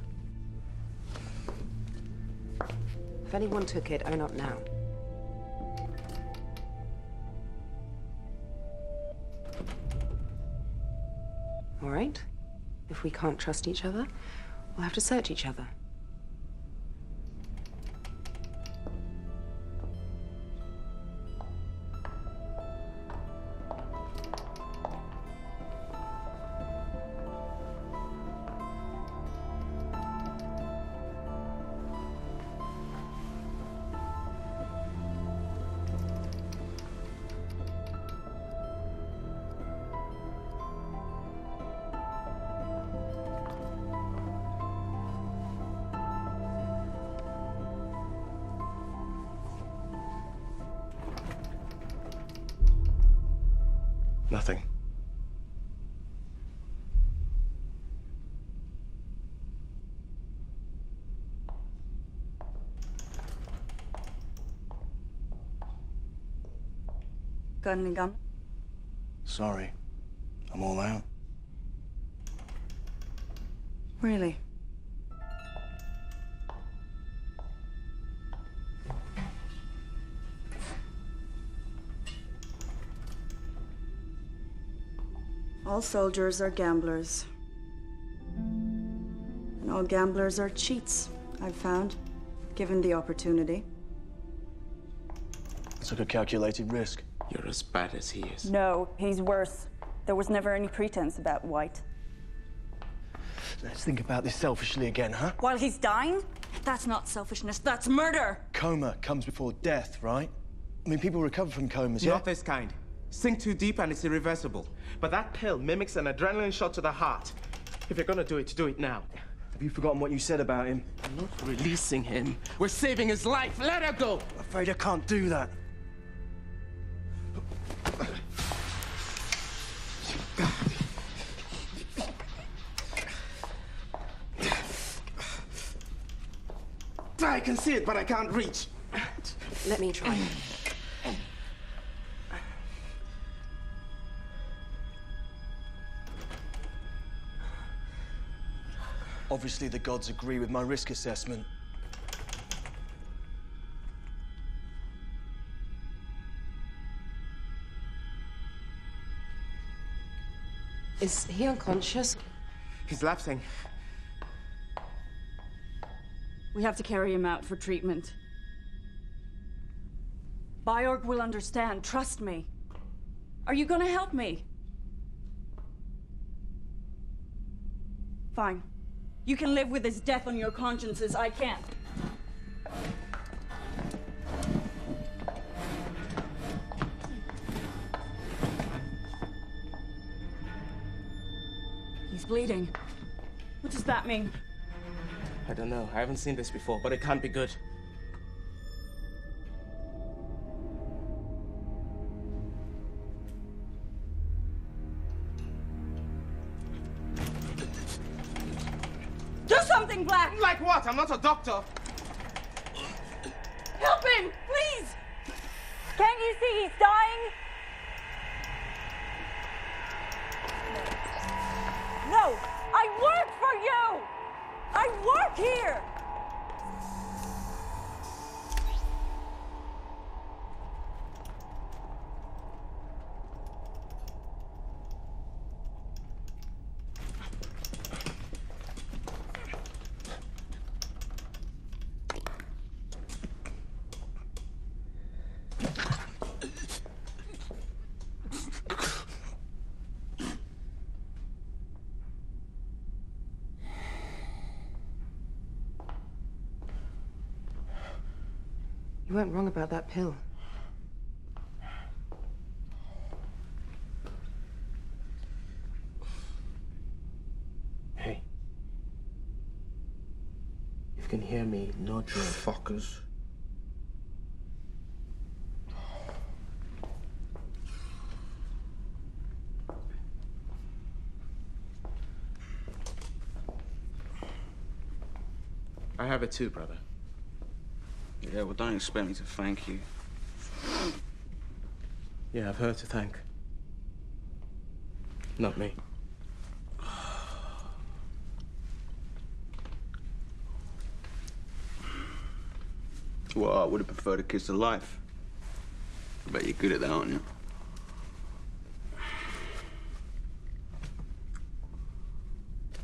If anyone took it, own up now. All right? If we can't trust each other, we'll have to search each other. Nothing. Got any gum? Sorry. I'm all out. Really? All soldiers are gamblers. And all gamblers are cheats, I've found, given the opportunity. It's like a calculated risk. You're as bad as he is. No, he's worse. There was never any pretense about White. Let's think about this selfishly again, huh? While he's dying? That's not selfishness, that's murder! Coma comes before death, right? I mean, people recover from comas, yeah? Not this kind. Sink too deep and it's irreversible. But that pill mimics an adrenaline shot to the heart. If you're gonna do it now. Have you forgotten what you said about him? I'm not releasing him. We're saving his life. Let her go! I'm afraid I can't do that. I can see it, but I can't reach. Let me try. Obviously, the gods agree with my risk assessment. Is he unconscious? He's lapsing. We have to carry him out for treatment. Byorg will understand, trust me. Are you gonna help me? Fine. You can live with his death on your consciences, I can't. He's bleeding. What does that mean? I don't know. I haven't seen this before, but it can't be good. Do something, Black! Like what? I'm not a doctor. Help him, please! Can't you see he's dying? No, I work for you! I work here! You weren't wrong about that pill. Hey. If you can hear me, nod your fuckers. I have it too, brother. Yeah, well, don't expect me to thank you. You have her to thank. Not me. Well, I would have preferred a kiss of life. I bet you're good at that, aren't you?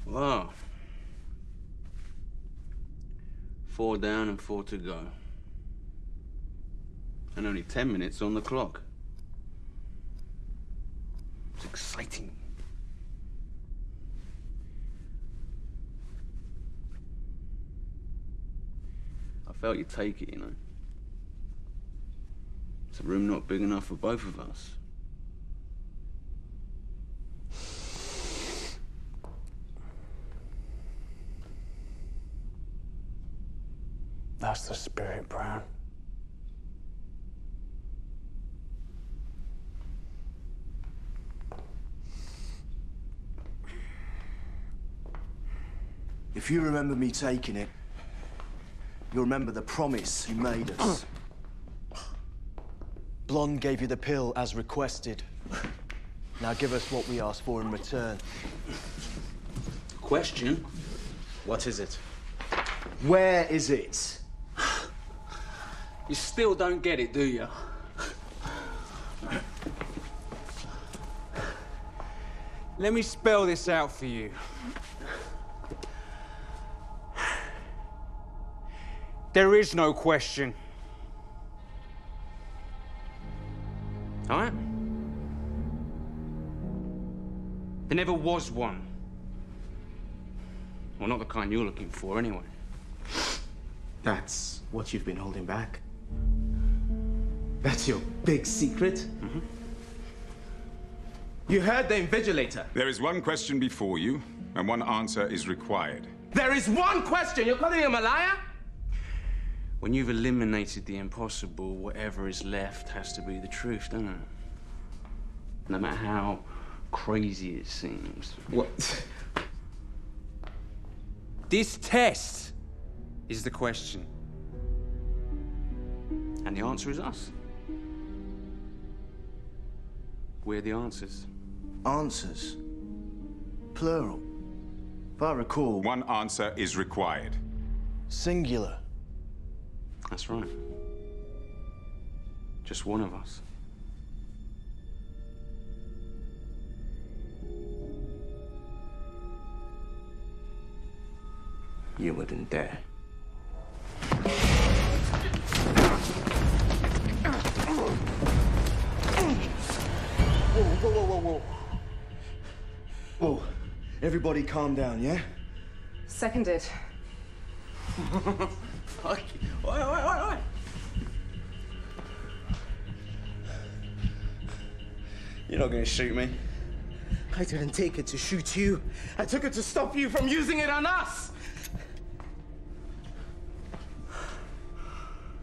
Wow. 4 down and 4 to go. And only 10 minutes on the clock. It's exciting. I felt you'd take it, you know. It's a room not big enough for both of us. That's the spirit, Brown. If you remember me taking it, you'll remember the promise you made us. Blonde gave you the pill as requested. Now give us what we asked for in return. Question? What is it? Where is it? You still don't get it, do you? Let me spell this out for you. There is no question. All right? There never was one. Well, not the kind you're looking for, anyway. That's what you've been holding back? That's your big secret? Mm-hmm. You heard the invigilator. There is one question before you, and one answer is required. There is one question! You're calling him a liar? When you've eliminated the impossible, whatever is left has to be the truth, doesn't it? No matter how crazy it seems. What? This test is the question. And the answer is us. We're the answers. Answers? Plural. If I recall... One answer is required. Singular. That's right. Just one of us. You wouldn't dare. Whoa. Whoa. Everybody calm down, yeah? Seconded. Oi. You're not gonna shoot me. I didn't take it to shoot you. I took it to stop you from using it on us!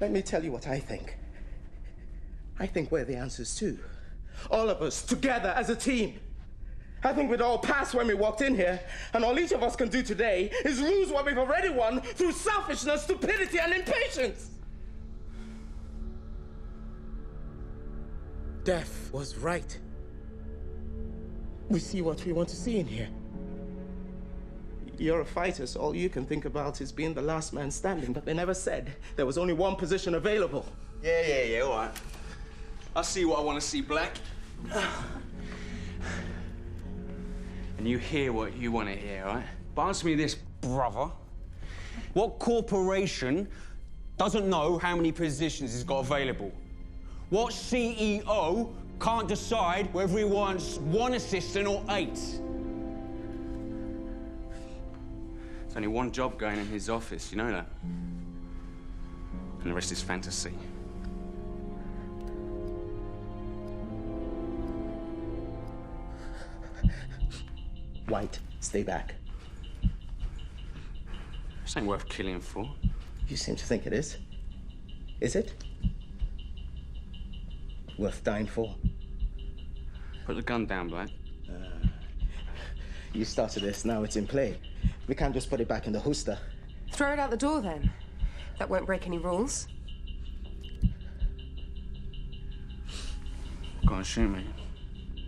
Let me tell you what I think. I think we're the answers too. All of us, together as a team. I think we'd all pass when we walked in here, and all each of us can do today is lose what we've already won through selfishness, stupidity, and impatience. Death was right. We see what we want to see in here. You're a fighter, so all you can think about is being the last man standing, but they never said there was only one position available. Yeah, all right. I see what I want to see, Black. And you hear what you want to hear, right? But answer me this, brother. What corporation doesn't know how many positions it's got available? What CEO can't decide whether he wants one assistant or 8? There's only one job going in his office, you know that? And the rest is fantasy. White, stay back. This ain't worth killing for. You seem to think it is. Is it? Worth dying for? Put the gun down, Black. You started this, now it's in play. We can't just put it back in the holster. Throw it out the door, then. That won't break any rules. Go on, shoot me.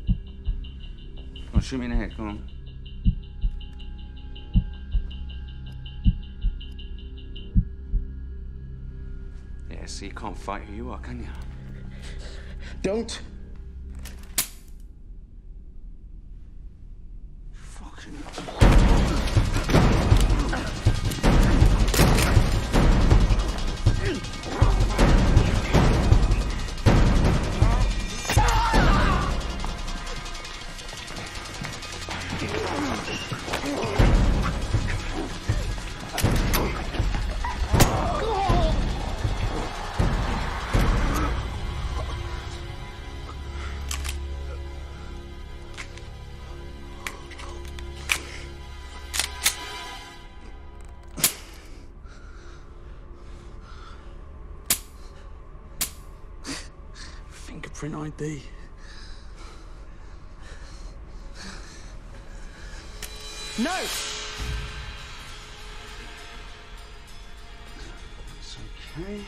Go on, shoot me in the head, go on. Yeah, see, you can't fight who you are, can you? Don't. Fingerprint ID. No! That's okay.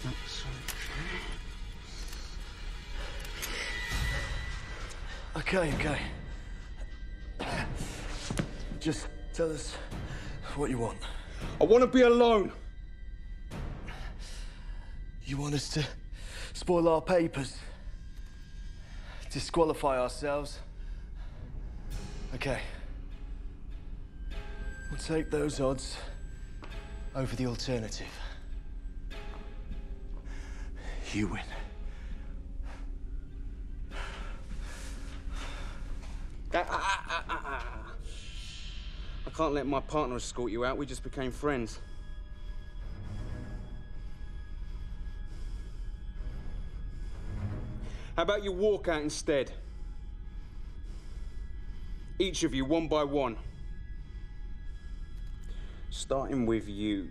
That's okay. Okay. Just tell us what you want. I want to be alone. You want us to spoil our papers? Disqualify ourselves? Okay. We'll take those odds over the alternative. You win. I can't let my partner escort you out. We just became friends. How about you walk out instead? Each of you, one by one. Starting with you.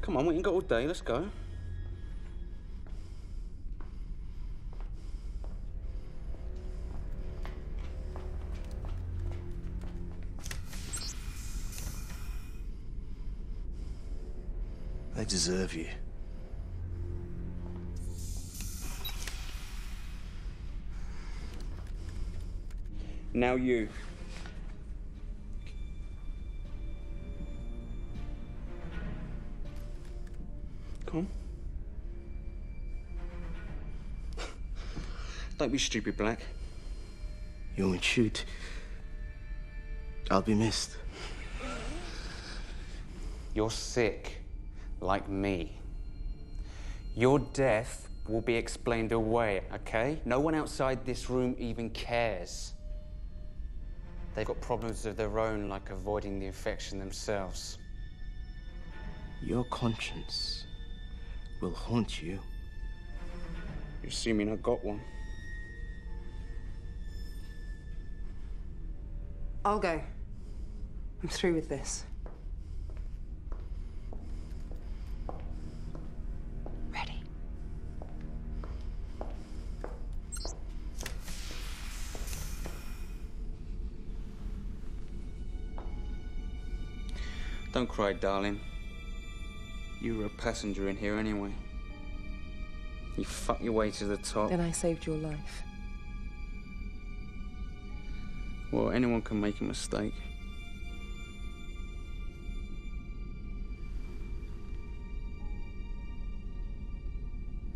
Come on, we ain't got all day. Let's go. They deserve you. Now you. Come on. Don't be stupid, Black. You won't shoot. I'll be missed. You're sick, like me. Your death will be explained away, okay? No one outside this room even cares. They've got problems of their own, like avoiding the infection themselves. Your conscience will haunt you. You're assuming I got one. I'll go. I'm through with this. Ready. Don't cry, darling. You were a passenger in here anyway. You fucked your way to the top. Then I saved your life. Well, anyone can make a mistake.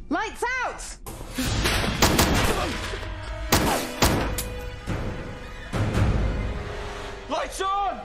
Lights out! Lights on!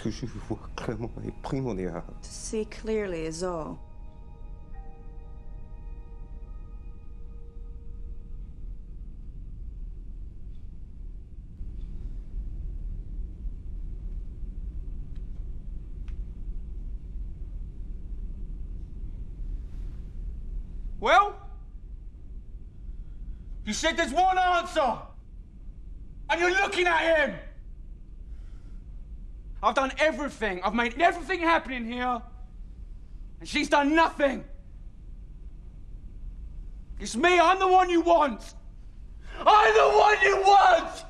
To see clearly is all. Well? You said there's one answer! And you're looking at him! I've done everything. I've made everything happen in here. And she's done nothing. It's me. I'm the one you want. I'm the one you want!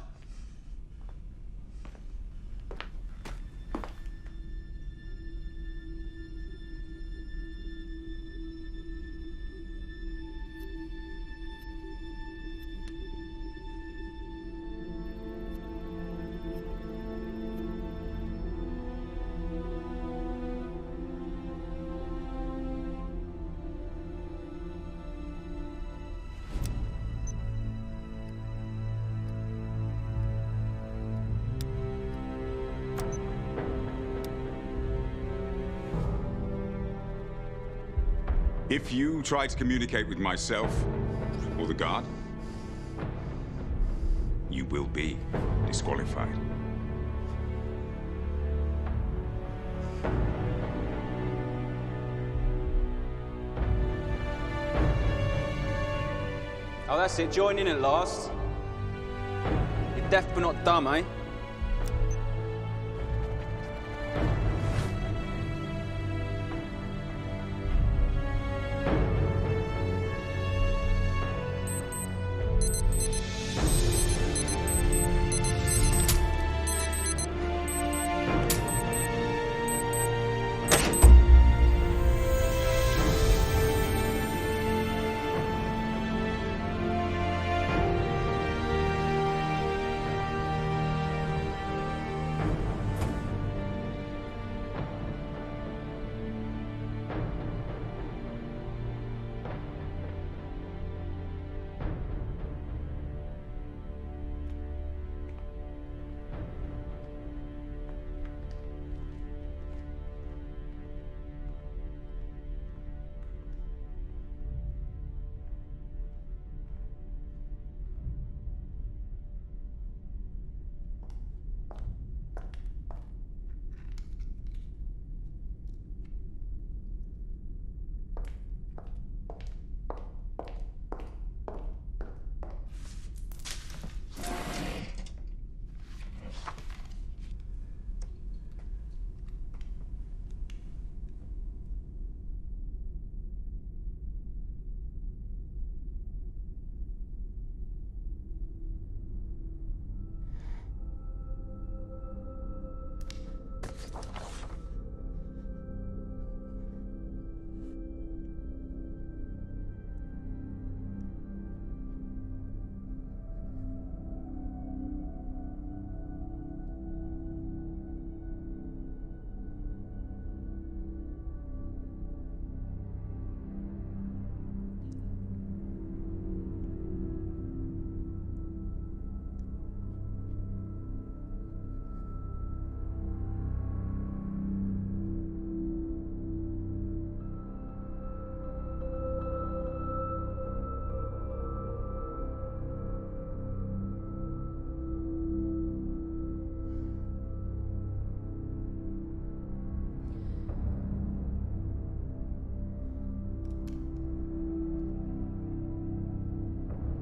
If you try to communicate with myself or the guard, you will be disqualified. Oh, that's it. Join in at last. You're deaf but not dumb, eh?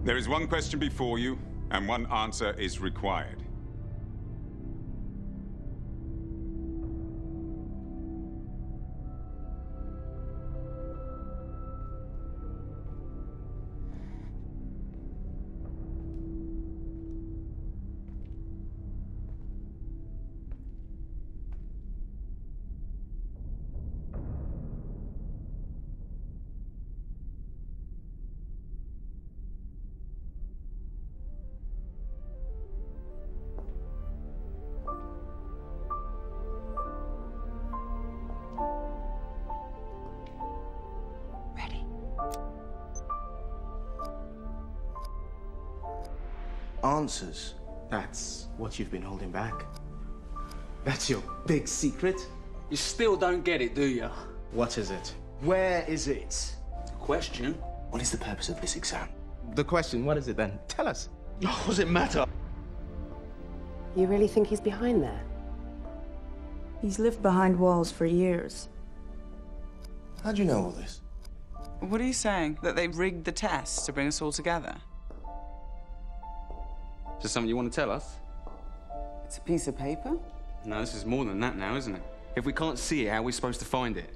There is one question before you, and one answer is required. Answers. That's what you've been holding back. That's your big secret? You still don't get it, do you? What is it? Where is it? Question? What is the purpose of this exam? The question, what is it then? Tell us. What does it matter? You really think he's behind there? He's lived behind walls for years. How do you know all this? What are you saying? That they rigged the test to bring us all together? Is this something you want to tell us? It's a piece of paper? No, this is more than that now, isn't it? If we can't see it, how are we supposed to find it?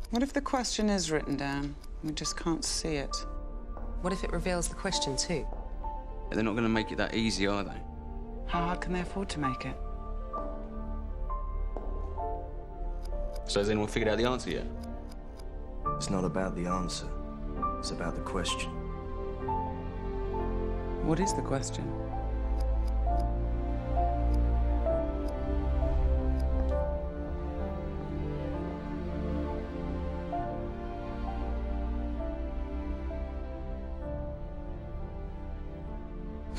What if the question is written down? We just can't see it. What if it reveals the question too? They're not going to make it that easy, are they? How hard can they afford to make it? So has anyone figured out the answer yet? It's not about the answer. It's about the question. What is the question?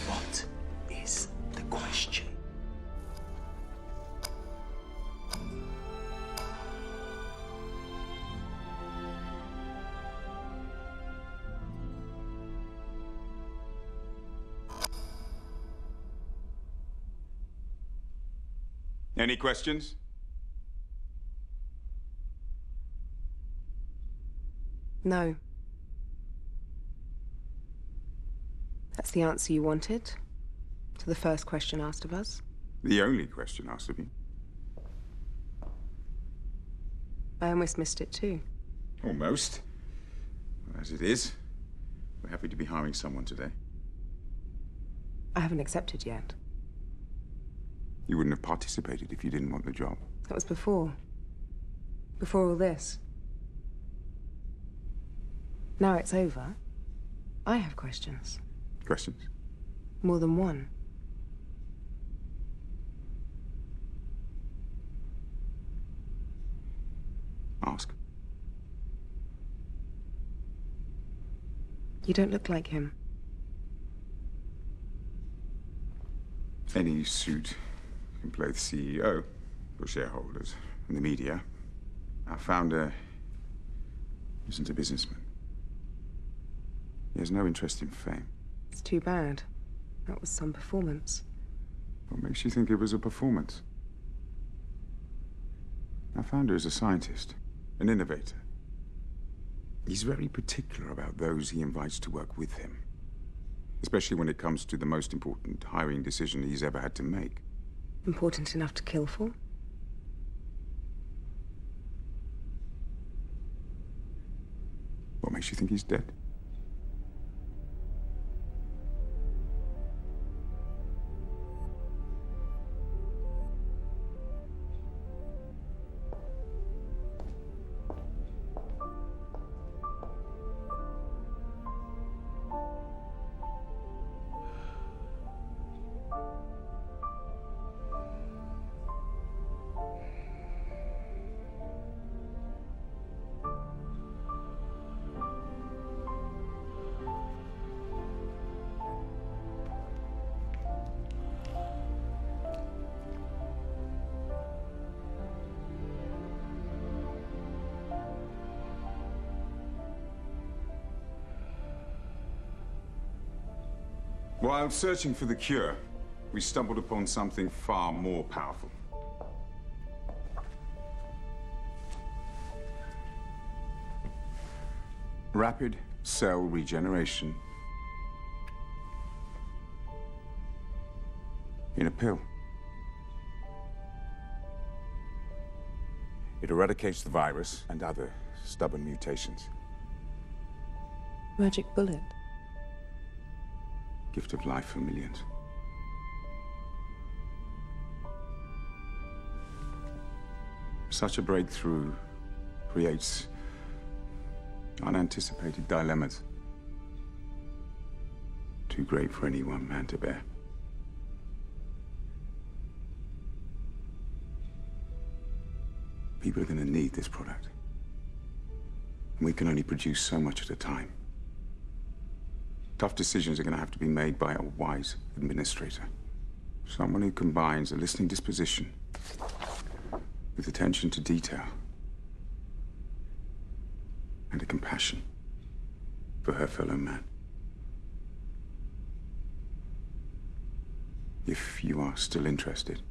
What is the question? Any questions? No. That's the answer you wanted to the first question asked of us? The only question asked of you. I almost missed it too. Almost. As it is, we're happy to be hiring someone today. I haven't accepted yet. You wouldn't have participated if you didn't want the job. That was before. Before all this. Now it's over. I have questions. Questions? More than one. Ask. You don't look like him. Any suit can play the CEO for shareholders and the media. Our founder isn't a businessman. He has no interest in fame. It's too bad. That was some performance. What makes you think it was a performance? Our founder is a scientist, an innovator. He's very particular about those he invites to work with him, especially when it comes to the most important hiring decision he's ever had to make. Important enough to kill for? What makes you think he's dead? While searching for the cure, we stumbled upon something far more powerful. Rapid cell regeneration in a pill. It eradicates the virus and other stubborn mutations. Magic bullet. Gift of life for millions. Such a breakthrough creates unanticipated dilemmas. Too great for any one man to bear. People are going to need this product. And we can only produce so much at a time. Tough decisions are going to have to be made by a wise administrator. Someone who combines a listening disposition with attention to detail and a compassion for her fellow man. If you are still interested.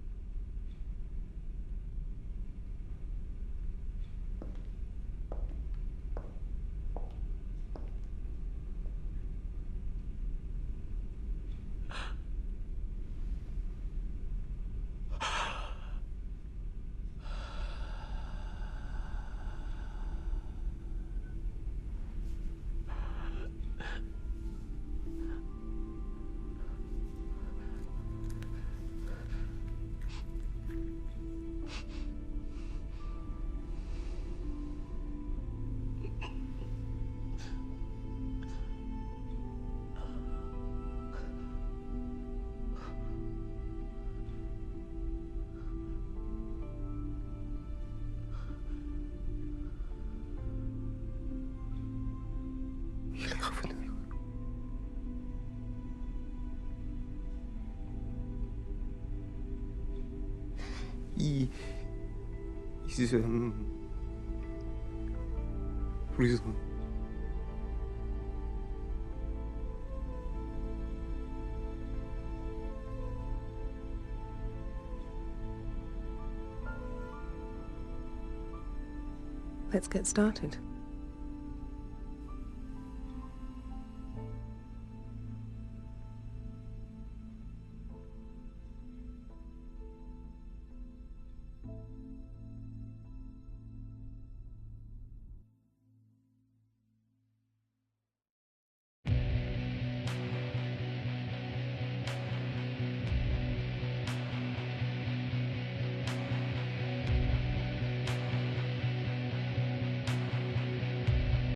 이 세상 우리 손 Let's get started.